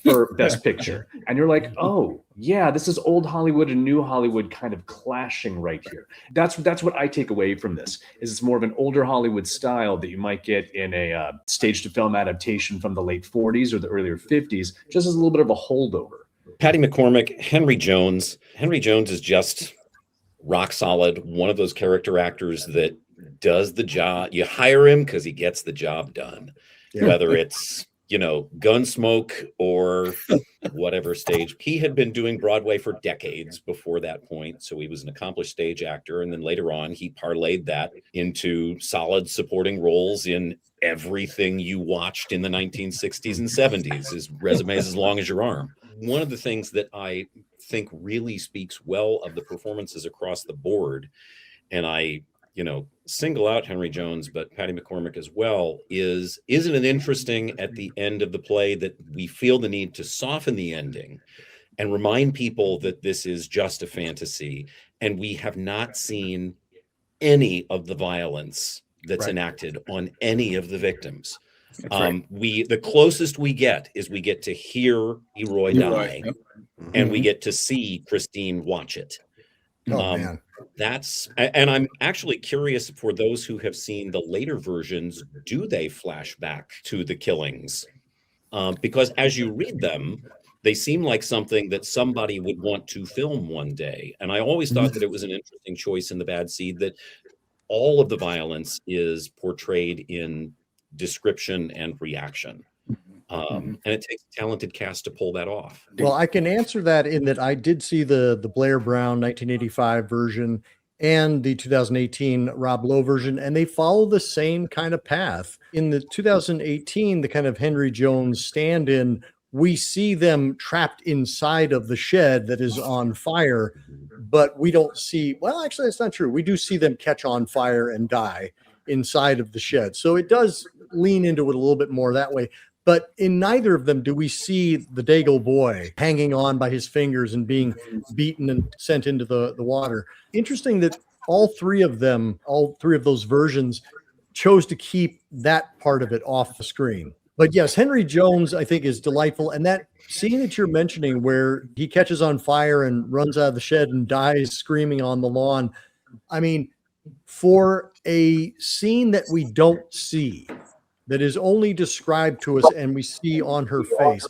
for Best Picture. And you're like, oh, yeah, this is old Hollywood and new Hollywood kind of clashing right here. That's what I take away from this, is it's more of an older Hollywood style that you might get in a stage-to-film adaptation from the late 40s or the earlier 50s, just as a little bit of a holdover. Patty McCormack, Henry Jones. Henry Jones is just rock solid. One of those character actors that does the job. You hire him because he gets the job done, whether it's, Gunsmoke or whatever stage. He had been doing Broadway for decades before that point, so he was an accomplished stage actor. And then later on, he parlayed that into solid supporting roles in everything you watched in the 1960s and 70s. His resume is as long as your arm. One of the things that I think really speaks well of the performances across the board, and I single out Henry Jones, but Patty McCormack as well, isn't it interesting at the end of the play that we feel the need to soften the ending and remind people that this is just a fantasy, and we have not seen any of the violence that's enacted on any of the victims. The closest we get is we get to hear Leroy die, and we get to see Christine watch it. Man. And I'm actually curious, for those who have seen the later versions, do they flash back to the killings? Because as you read them, they seem like something that somebody would want to film one day. And I always thought that it was an interesting choice in The Bad Seed that all of the violence is portrayed in description and reaction. And it takes a talented cast to pull that off. Well, I can answer that in that I did see the Blair Brown 1985 version and the 2018 Rob Lowe version, and they follow the same kind of path. In the 2018, the kind of Henry Jones stand-in, we see them trapped inside of the shed that is on fire, but we don't see, well, actually, that's not true. We do see them catch on fire and die inside of the shed. So it does lean into it a little bit more that way. But in neither of them do we see the Dago boy hanging on by his fingers and being beaten and sent into the water. Interesting that all three of those versions chose to keep that part of it off the screen. But yes, Henry Jones, I think, is delightful. And that scene that you're mentioning where he catches on fire and runs out of the shed and dies screaming on the lawn. I mean, for a scene that we don't see, that is only described to us and we see on her face,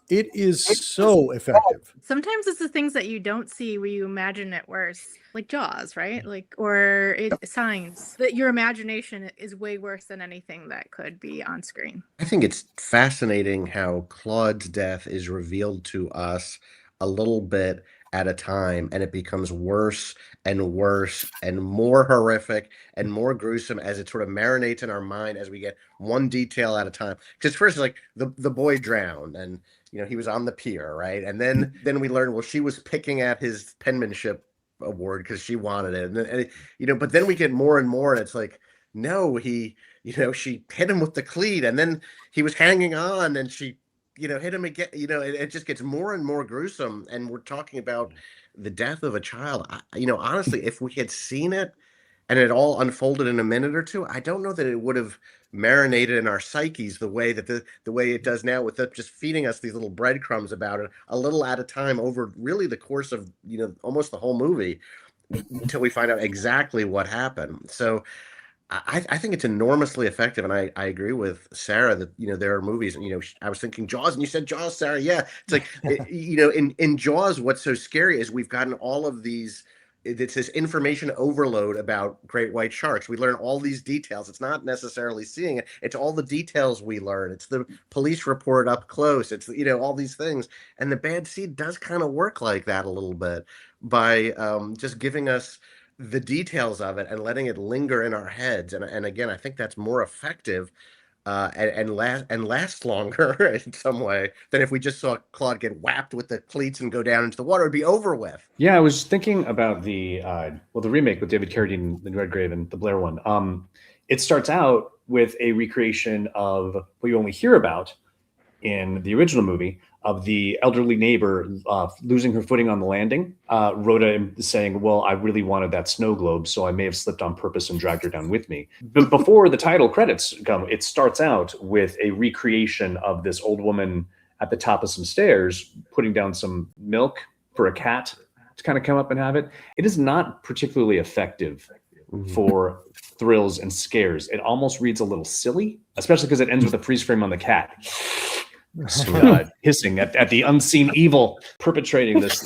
it is so effective. Sometimes it's the things that you don't see where you imagine it worse, like Jaws, right? Or Signs, that your imagination is way worse than anything that could be on screen. I think it's fascinating how Claude's death is revealed to us a little bit at a time, and it becomes worse and worse and more horrific and more gruesome as it sort of marinates in our mind as we get one detail at a time. Because first, like the boy drowned, and he was on the pier, right? And then we learned, well, she was picking at his penmanship award because she wanted it, and but then we get more and more, and it's like, no, she hit him with the cleat, and then he was hanging on, and she hit him again. It just gets more and more gruesome. And we're talking about the death of a child. Honestly, if we had seen it and it all unfolded in a minute or two, I don't know that it would have marinated in our psyches the way that the way it does now, with just feeding us these little breadcrumbs about it a little at a time over really the course of almost the whole movie, until we find out exactly what happened. So I think it's enormously effective, and I agree with Sarah that there are movies. I was thinking Jaws, and you said Jaws, Sarah. Yeah, it's like in Jaws, what's so scary is we've gotten all of these it's this information overload about great white sharks. We learn all these details. It's not necessarily seeing it. It's all the details we learn. It's the police report up close. It's, all these things. And the Bad Seed does kind of work like that a little bit by just giving us the details of it and letting it linger in our heads. And again, I think that's more effective and last longer in some way than if we just saw Claude get whapped with the cleats and go down into the water. It'd be over with. Yeah, I was thinking about the remake with David Carradine, the Redgrave, and the Blair one. It starts out with a recreation of what you only hear about in the original movie of the elderly neighbor losing her footing on the landing. Rhoda saying, well, I really wanted that snow globe, so I may have slipped on purpose and dragged her down with me. But before the title credits come, it starts out with a recreation of this old woman at the top of some stairs, putting down some milk for a cat to kind of come up and have it. It is not particularly effective for thrills and scares. It almost reads a little silly, especially because it ends with a freeze frame on the cat. Hissing at the unseen evil perpetrating this.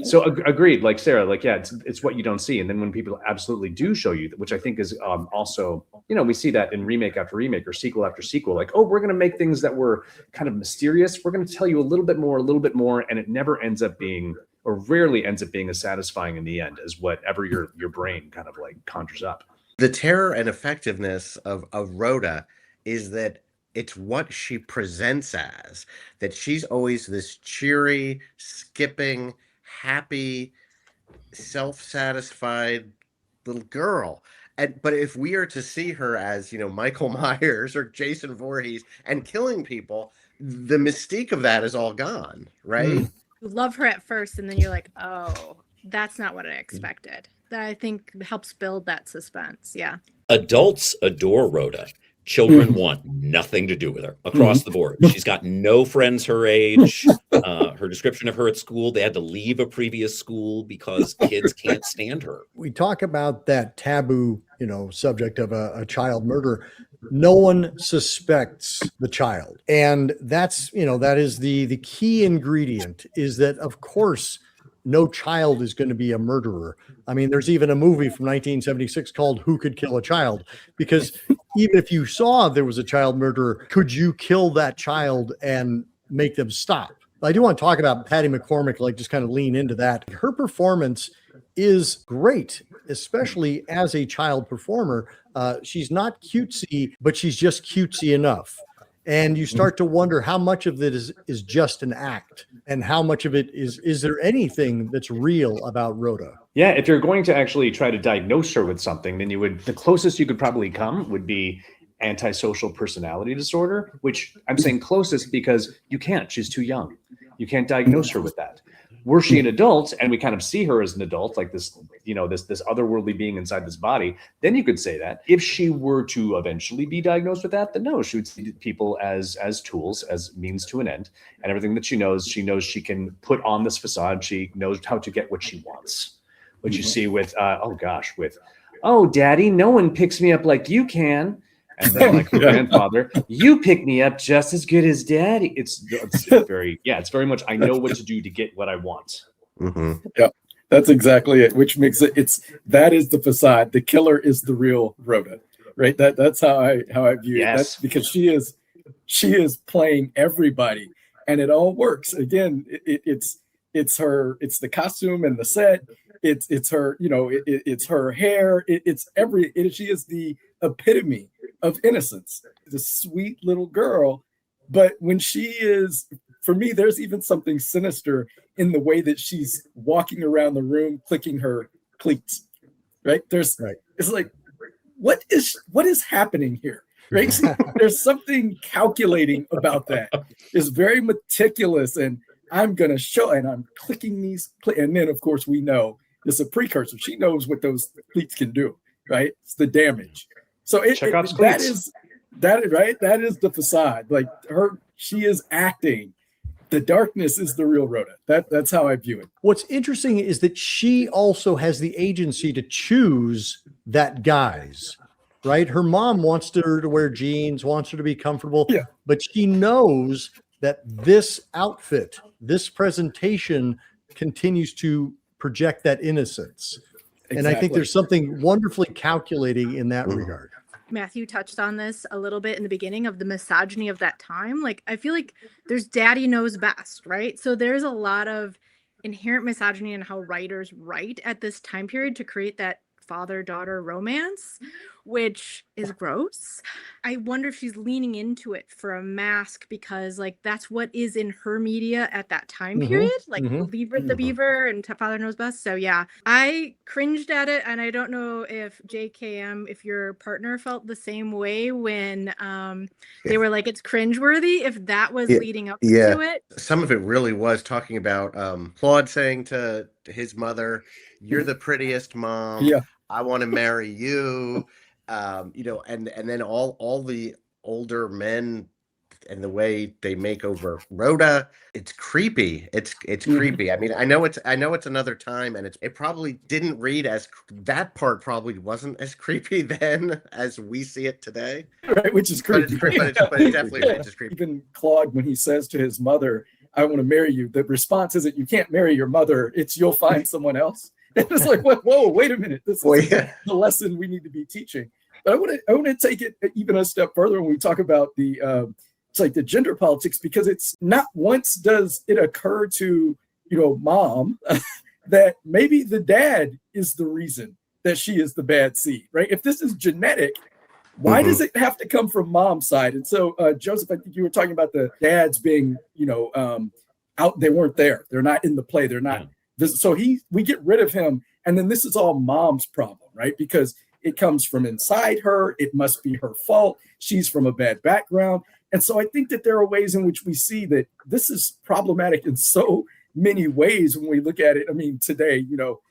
So agreed, like Sarah, it's what you don't see. And then when people absolutely do show you, which I think is also, we see that in remake after remake or sequel after sequel, like, oh, we're going to make things that were kind of mysterious. We're going to tell you a little bit more. And it never ends up being, or rarely ends up being, as satisfying in the end as whatever your brain kind of like conjures up. The terror and effectiveness of Rhoda is that it's what she presents as, that she's always this cheery, skipping, happy, self-satisfied little girl. But if we are to see her as, Michael Myers or Jason Voorhees and killing people, the mystique of that is all gone, right? You love her at first, and then you're like, oh, that's not what I expected. That, I think, helps build that suspense. Yeah. Adults adore Rhoda. Children want nothing to do with her across the board. She's got no friends her age. Her description of her at school, they had to leave a previous school because kids can't stand her. We talk about that taboo, subject of a child murder. No one suspects the child. And that's, that is the key ingredient, is that, of course, no child is going to be a murderer. I mean, there's even a movie from 1976 called Who Could Kill a Child? Because even if you saw there was a child murderer, could you kill that child and make them stop? I do want to talk about Patty McCormack, just kind of lean into that. Her performance is great, especially as a child performer. She's not cutesy, but she's just cutesy enough. And you start to wonder how much of it is just an act, and how much of it is there anything that's real about Rhoda? Yeah, if you're going to actually try to diagnose her with something, then the closest you could probably come would be antisocial personality disorder, which I'm saying closest because you can't. She's too young. You can't diagnose her with that. Were she an adult and we kind of see her as an adult, like this, this otherworldly being inside this body, then you could say that. If she were to eventually be diagnosed with that, then no, she would see people as tools, as means to an end. And everything that she knows she can put on this facade. She knows how to get what she wants. What you see with, oh, Daddy, no one picks me up like you can. And then like her grandfather, you pick me up just as good as Daddy. It's very much, I know what to do to get what I want. Mm-hmm. Yeah, that's exactly it. Which makes that is the facade. The killer is the real Rhoda, right? That's how I view it. That's because she is playing everybody, and it all works. Again, it's the costume and the set. It's her, it's her hair. She is the epitome of innocence, the sweet little girl. But when she is, for me, there's even something sinister in the way that she's walking around the room clicking her cleats, right? It's like, what is happening here, right? There's something calculating about that. It's very meticulous, and I'm going to show, and I'm clicking these, and then of course we know it's a precursor. She knows what those cleats can do, right? It's the damage. So that is the facade. Like she is acting. The darkness is the real Rhoda. That's how I view it. What's interesting is that she also has the agency to choose that guise, right? Her mom wants her to wear jeans, wants her to be comfortable, but she knows that this outfit, this presentation continues to project that innocence. And I think Exactly. there's something wonderfully calculating in that regard. Matthew touched on this a little bit in the beginning of the misogyny of that time. Like, I feel like there's daddy knows best, right? So there's a lot of inherent misogyny in how writers write at this time period to create that father-daughter romance, which is gross. I wonder if she's leaning into it for a mask because, like, that's what is in her media at that time period, like Leave It the Beaver and Father Knows Best. So yeah, I cringed at it, and I don't know if JKM, if your partner felt the same way when they were like, it's cringeworthy, if that was leading up to it. Some of it really was talking about Claude saying to his mother, "You're the prettiest mom. Yeah. I want to marry you." You know, and then all the older men and the way they make over Rhoda, it's creepy. It's creepy. I mean, I know it's another time, and it probably didn't read as, that part probably wasn't as creepy then as we see it today. Right, which is creepy. But it definitely reads as creepy. Even Claude, when he says to his mother, "I want to marry you," the response isn't, "You can't marry your mother. It's, you'll find someone else." And it's like, whoa, wait a minute. This is the lesson we need to be teaching. But I want to take it even a step further when we talk about the it's like the gender politics, because it's not once does it occur to, you know, mom that maybe the dad is the reason that she is the bad seed, right? If this is genetic, why does it have to come from mom's side? And so, Joseph, I think you were talking about the dads being, you know, out. They weren't there. They're not in the play. They're not. So we get rid of him, and then this is all mom's problem, right? Because it comes from inside her. It must be her fault. She's from a bad background. And so I think that there are ways in which we see that this is problematic in so many ways when we look at it. I mean, today, you know,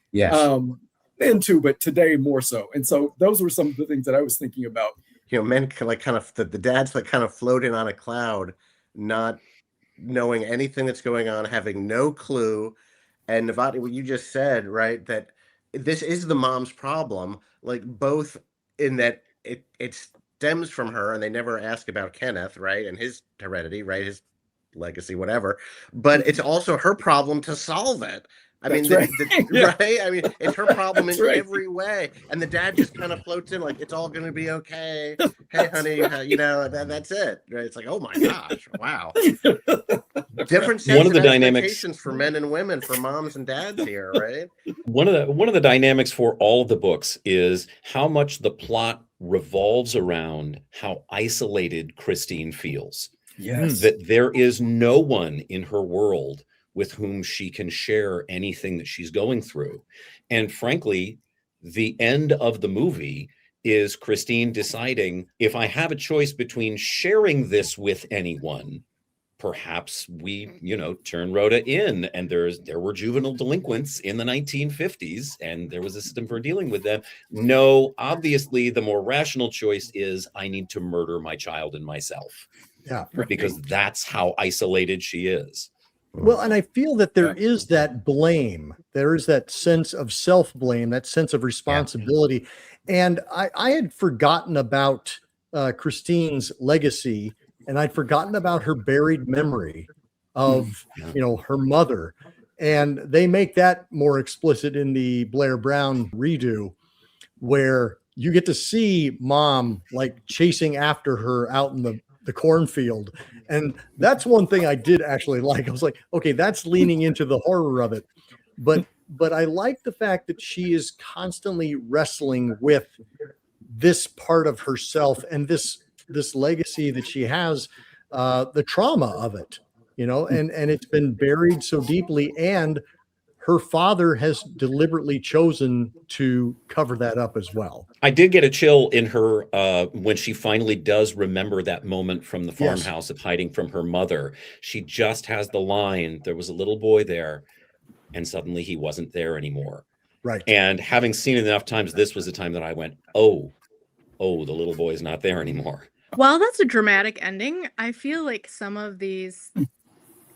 then too, but today more so. And so those were some of the things that I was thinking about. You know, men like kind of the dads like kind of floating on a cloud, not knowing anything that's going on, having no clue. And Novotny, what you just said, right, that this is the mom's problem, like both in that it stems from her, and they never ask about Kenneth, right, and his heredity, right, his legacy, whatever, but it's also her problem to solve it. I mean, right? I mean, it's her problem in every way, and the dad just kind of floats in like, it's all going to be okay. Hey, honey, you know, that's it. Right? It's like, oh my gosh, wow. Different sets of expectations for men and women, for moms and dads here, right? One of the dynamics for all of the books is how much the plot revolves around how isolated Christine feels. Yes, that there is no one in her world with whom she can share anything that she's going through. And frankly, the end of the movie is Christine deciding, if I have a choice between sharing this with anyone, perhaps we, you know, turn Rhoda in. And there were juvenile delinquents in the 1950s, and there was a system for dealing with them. No, obviously, the more rational choice is I need to murder my child and myself. Yeah, because that's how isolated she is. Well, and I feel that there is that blame. There is that sense of self-blame, that sense of responsibility. And I had forgotten about Christine's legacy, and I'd forgotten about her buried memory of, you know, her mother. And they make that more explicit in the Blair Brown redo, where you get to see mom like chasing after her out in the cornfield. And that's one thing I did actually like. I was like, okay, that's leaning into the horror of it. But I like the fact that she is constantly wrestling with this part of herself and this legacy that she has, the trauma of it, you know, and it's been buried so deeply, and her father has deliberately chosen to cover that up as well. I did get a chill in her when she finally does remember that moment from the farmhouse of hiding from her mother. She just has the line, there was a little boy there, and suddenly he wasn't there anymore. Right. And having seen it enough times, this was the time that I went, oh, the little boy is not there anymore. While that's a dramatic ending, I feel like some of these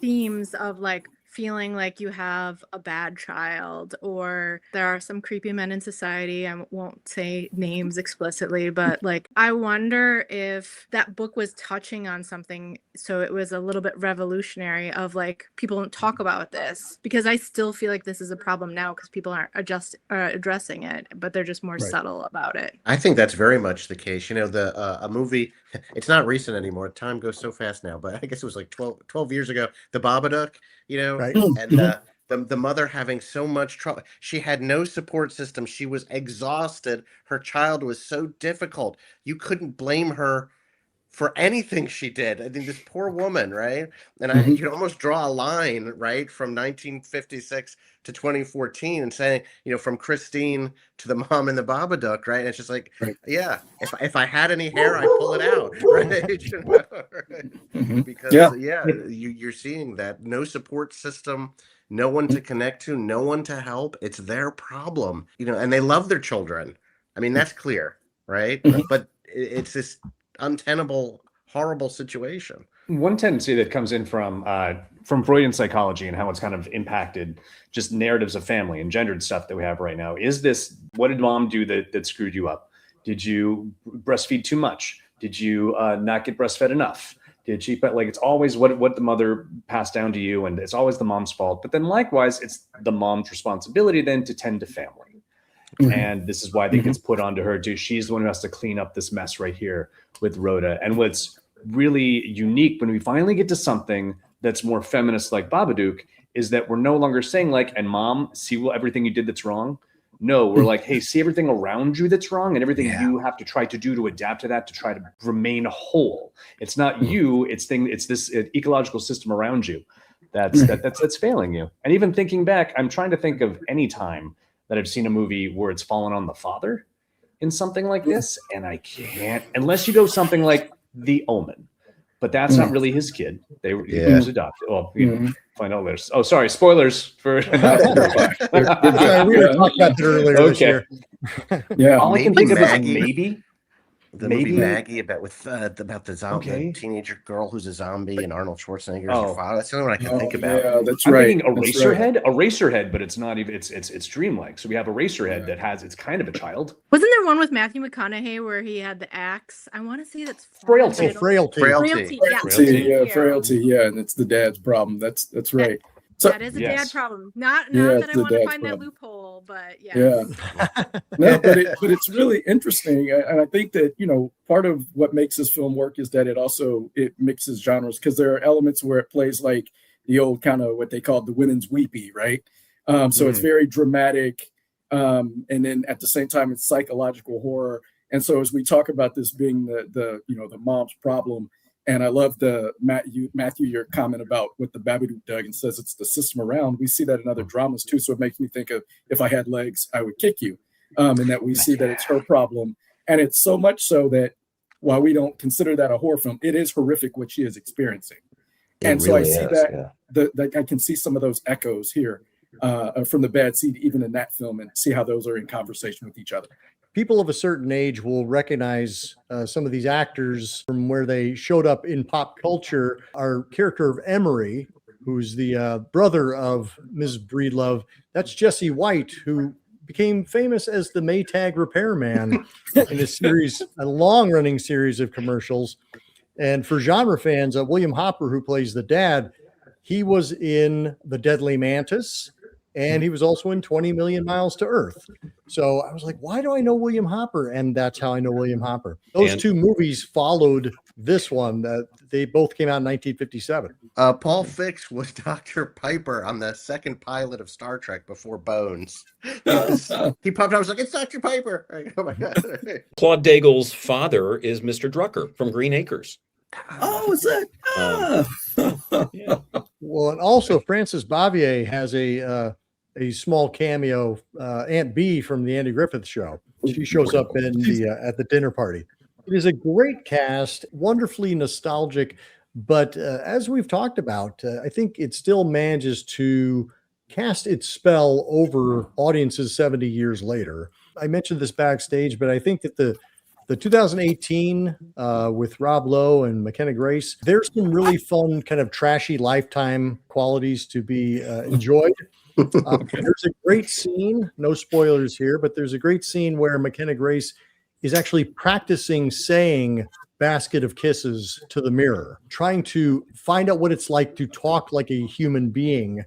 themes of like feeling like you have a bad child, or there are some creepy men in society. I won't say names explicitly, but like, I wonder if that book was touching on something, so it was a little bit revolutionary of like, people don't talk about this, because I still feel like this is a problem now because people aren't addressing it, but they're just more subtle about it. I think that's very much the case. You know, a movie, it's not recent anymore. Time goes so fast now, but I guess it was like 12 years ago, The Babadook, you know, Right. and the mother having so much trouble. She had no support system. She was exhausted. Her child was so difficult. You couldn't blame her for anything she did. I think this poor woman, right? And you can almost draw a line, right, from 1956 to 2014 and saying, you know, from Christine to the mom in the Babadook, right? And it's just like, yeah, if I had any hair, I'd pull it out, right? You know, because you're seeing that no support system, no one to connect to, no one to help. It's their problem, you know, and they love their children. I mean, that's clear, right? But it's this untenable, horrible situation. One tendency that comes in from Freudian psychology and how it's kind of impacted just narratives of family and gendered stuff that we have right now is this: what did mom do that screwed you up? Did you breastfeed too much? Did you not get breastfed enough? Did she? But like, it's always what the mother passed down to you, and it's always the mom's fault. But then likewise, it's the mom's responsibility then to tend to family. And this is why that gets put onto her too. She's the one who has to clean up this mess right here with Rhoda. And what's really unique when we finally get to something that's more feminist like Babadook is that we're no longer saying like, and mom, see everything you did that's wrong. No, we're like, hey, see everything around you that's wrong and everything you have to try to do to adapt to that, to try to remain whole. It's not you, it's this ecological system around you that's failing you. And even thinking back, I'm trying to think of any time that I've seen a movie where it's fallen on the father in something like this, and I can't, unless you go something like The Omen, but that's not really his kid. He was adopted. Well, you know, find out there's. Oh, sorry, spoilers for. We were talking about that earlier this year. All I can think of is maybe. Movie Maggie about the zombie, the teenager girl who's a zombie, and Arnold Schwarzenegger's her father. That's the only one I can think about. Yeah, that's I'm right. thinking Eraserhead, but it's not even. It's dreamlike. So we have Eraserhead that has. It's kind of a child. Wasn't there one with Matthew McConaughey where he had the axe? I want to say that's Frailty. Frailty. Frailty. Yeah, and it's the dad's problem. That's right. So, that is a dad problem. Not that I want to find that loophole, but no, but it's really interesting, and I think that, you know, part of what makes this film work is that it mixes genres, because there are elements where it plays like the old kind of what they called the women's weepy, right? So it's very dramatic, and then at the same time it's psychological horror. And so as we talk about this being the mom's problem. And I love Matthew, your comment about what the Babadook dug and says it's the system around. We see that in other dramas too. So it makes me think of If I Had Legs, I Would Kick You. And that we see that it's her problem. And it's so much so that while we don't consider that a horror film, it is horrific what she is experiencing. So I see that I can see some of those echoes here from The Bad Seed, even in that film, and see how those are in conversation with each other. People of a certain age will recognize some of these actors from where they showed up in pop culture. Our character of Emery, who's the brother of Ms. Breedlove, that's Jesse White, who became famous as the Maytag repairman in a long-running series of commercials. And for genre fans, William Hopper, who plays the dad, he was in The Deadly Mantis, and he was also in 20 Million Miles to Earth. So I was like, why do I know William Hopper? And that's how I know William Hopper. Those two movies followed this one. They both came out in 1957. Paul Fix was Dr. Piper on the second pilot of Star Trek before Bones. He popped out. I was like, it's Dr. Piper. Oh my God. Claude Daigle's father is Mr. Drucker from Green Acres. Oh, is that? Yeah. Well, and also Frances Bavier has a small cameo, Aunt Bee from the Andy Griffith Show. She shows up in at the dinner party. It is a great cast, wonderfully nostalgic, but as we've talked about, I think it still manages to cast its spell over audiences 70 years later. I mentioned this backstage, but I think that the The 2018 with Rob Lowe and McKenna Grace, there's some really fun kind of trashy Lifetime qualities to be enjoyed. There's a great scene, no spoilers here, but there's a great scene where McKenna Grace is actually practicing saying basket of kisses to the mirror, trying to find out what it's like to talk like a human being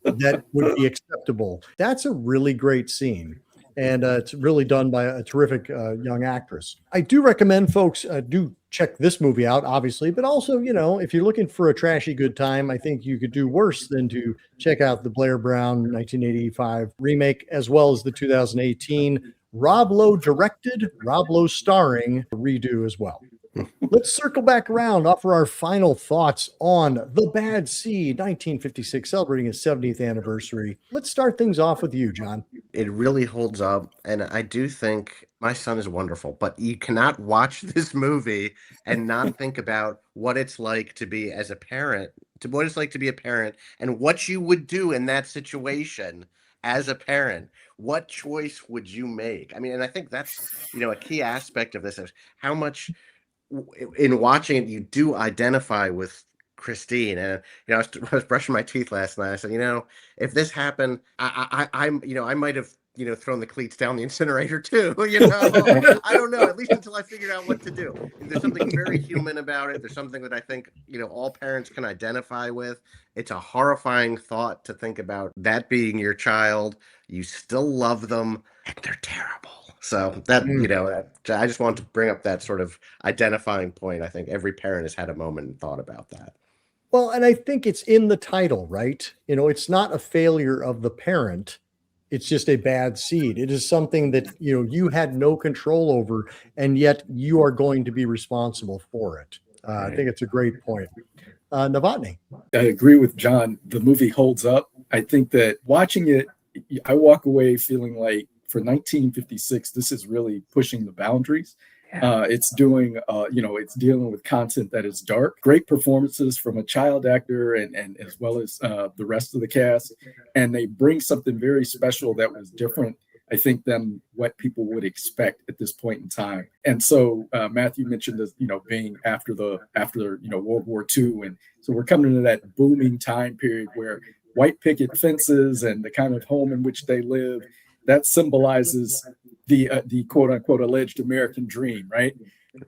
that would be acceptable. That's a really great scene. And it's really done by a terrific young actress. I do recommend folks do check this movie out, obviously, but also, you know, if you're looking for a trashy good time, I think you could do worse than to check out the Blair Brown 1985 remake, as well as the 2018 Rob Lowe directed, Rob Lowe starring redo as well. Let's circle back around, offer our final thoughts on The Bad Seed, 1956, celebrating its 70th anniversary. Let's start things off with you, John. It really holds up, and I do think my son is wonderful, but you cannot watch this movie and not think about what it's like to be as a parent, what it's like to be a parent, and what you would do in that situation as a parent. What choice would you make? I mean, and I think that's, you know, a key aspect of this is how much in watching it you do identify with Christine. And you know, I was brushing my teeth last night. I said, you know, if this happened, I'm, you know, I might have, you know, thrown the cleats down the incinerator too. You know, I don't know. At least until I figured out what to do. There's something very human about it. There's something that I think, you know, all parents can identify with. It's a horrifying thought to think about that being your child. You still love them, and they're terrible. So that, you know, I just wanted to bring up that sort of identifying point. I think every parent has had a moment and thought about that. Well, and I think it's in the title, right? You know, it's not a failure of the parent. It's just a bad seed. It is something that, you know, you had no control over, and yet you are going to be responsible for it. I think it's a great point. Novotny. I agree with John. The movie holds up. I think that watching it, I walk away feeling like for 1956, this is really pushing the boundaries. It's doing, you know, it's dealing with content that is dark. Great performances from a child actor and as well as the rest of the cast. And they bring something very special that was different, I think, than what people would expect at this point in time. And so Matthew mentioned this, you know, being after you know, World War II. And so we're coming into that booming time period where white picket fences and the kind of home in which they live, that symbolizes the quote unquote alleged American dream, right?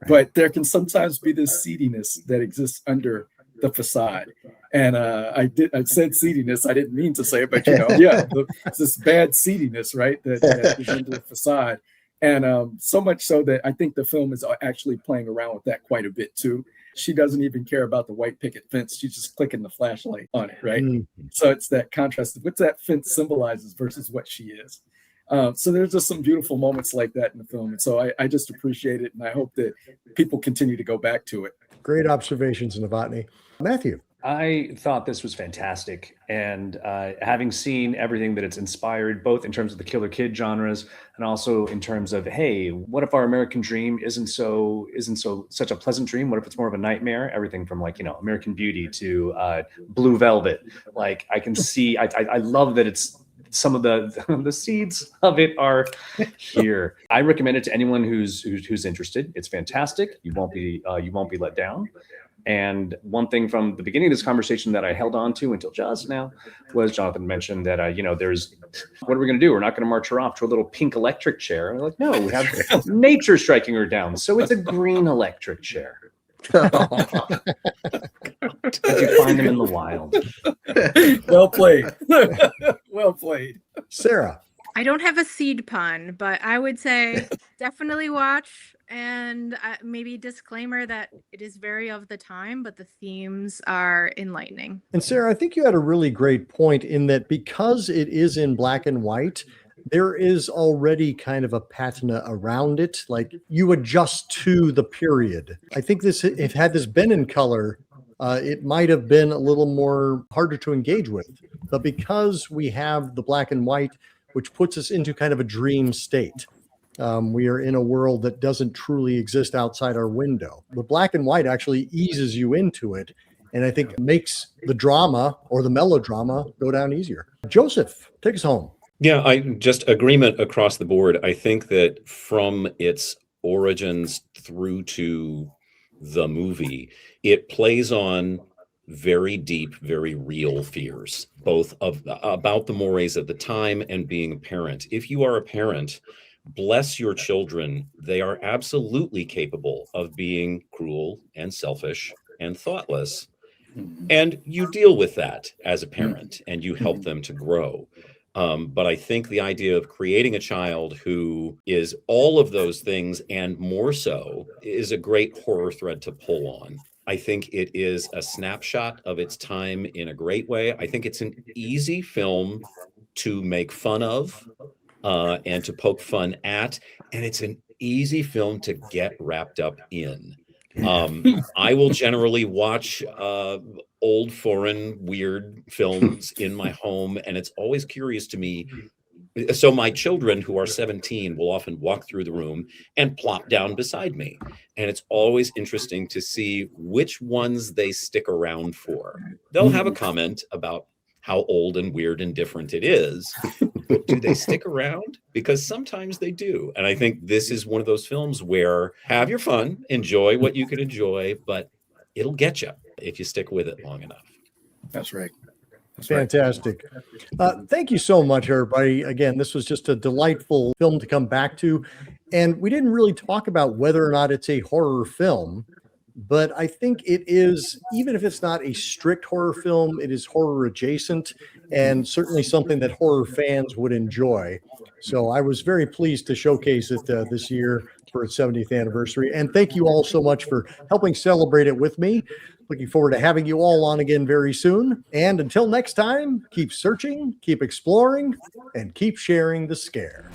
But there can sometimes be this seediness that exists under the facade. And I said seediness. I didn't mean to say it, but you know, yeah, it's this bad seediness, right? That is under the facade. And so much so that I think the film is actually playing around with that quite a bit too. She doesn't even care about the white picket fence. She's just clicking the flashlight on it, right? So it's that contrast of what that fence symbolizes versus what she is. So there's just some beautiful moments like that in the film. And so I just appreciate it. And I hope that people continue to go back to it. Great observations, Novotny. Matthew. I thought this was fantastic. And having seen everything that it's inspired, both in terms of the killer kid genres and also in terms of, hey, what if our American dream isn't such a pleasant dream? What if it's more of a nightmare? Everything from, like, you know, American Beauty to Blue Velvet. Like, I can see, I love that it's, some of the seeds of it are here. I recommend it to anyone who's interested. It's fantastic. You won't be let down. And one thing from the beginning of this conversation that I held on to until just now was Jonathan mentioned that, you know, there's, what are we going to do? We're not going to march her off to a little pink electric chair. And we're like, no, we have nature striking her down. So it's a green electric chair. Did you find them in the wild? Well played. Well played. Sarah. I don't have a seed pun, but I would say definitely watch, and maybe disclaimer that it is very of the time, but the themes are enlightening. And Sarah, I think you had a really great point in that because it is in black and white, there is already kind of a patina around it. Like, you adjust to the period. I think this, if had this been in color, it might have been a little more harder to engage with. But because we have the black and white, which puts us into kind of a dream state, we are in a world that doesn't truly exist outside our window. The black and white actually eases you into it, and I think makes the drama or the melodrama go down easier. Joseph, take us home. Yeah, I just agreement across the board. I think that from its origins through to the movie, it plays on very deep, very real fears, both about the mores of the time and being a parent. If you are a parent, bless your children. They are absolutely capable of being cruel and selfish and thoughtless. And you deal with that as a parent and you help them to grow. But I think the idea of creating a child who is all of those things and more so is a great horror thread to pull on. I think it is a snapshot of its time in a great way. I think it's an easy film to make fun of and to poke fun at. And it's an easy film to get wrapped up in. I will generally watch old foreign weird films in my home, and it's always curious to me. So my children, who are 17, will often walk through the room and plop down beside me. And it's always interesting to see which ones they stick around for. They'll have a comment about how old and weird and different it is, but do they stick around? Because sometimes they do. And I think this is one of those films where have your fun, enjoy what you can enjoy, but it'll get you if you stick with it long enough. That's right. Fantastic. Thank you so much, everybody. Again, this was just a delightful film to come back to. And we didn't really talk about whether or not it's a horror film, but I think it is, even if it's not a strict horror film, it is horror adjacent and certainly something that horror fans would enjoy. So I was very pleased to showcase it this year for its 70th anniversary. And thank you all so much for helping celebrate it with me. Looking forward to having you all on again very soon. And until next time, keep searching, keep exploring, and keep sharing the scare.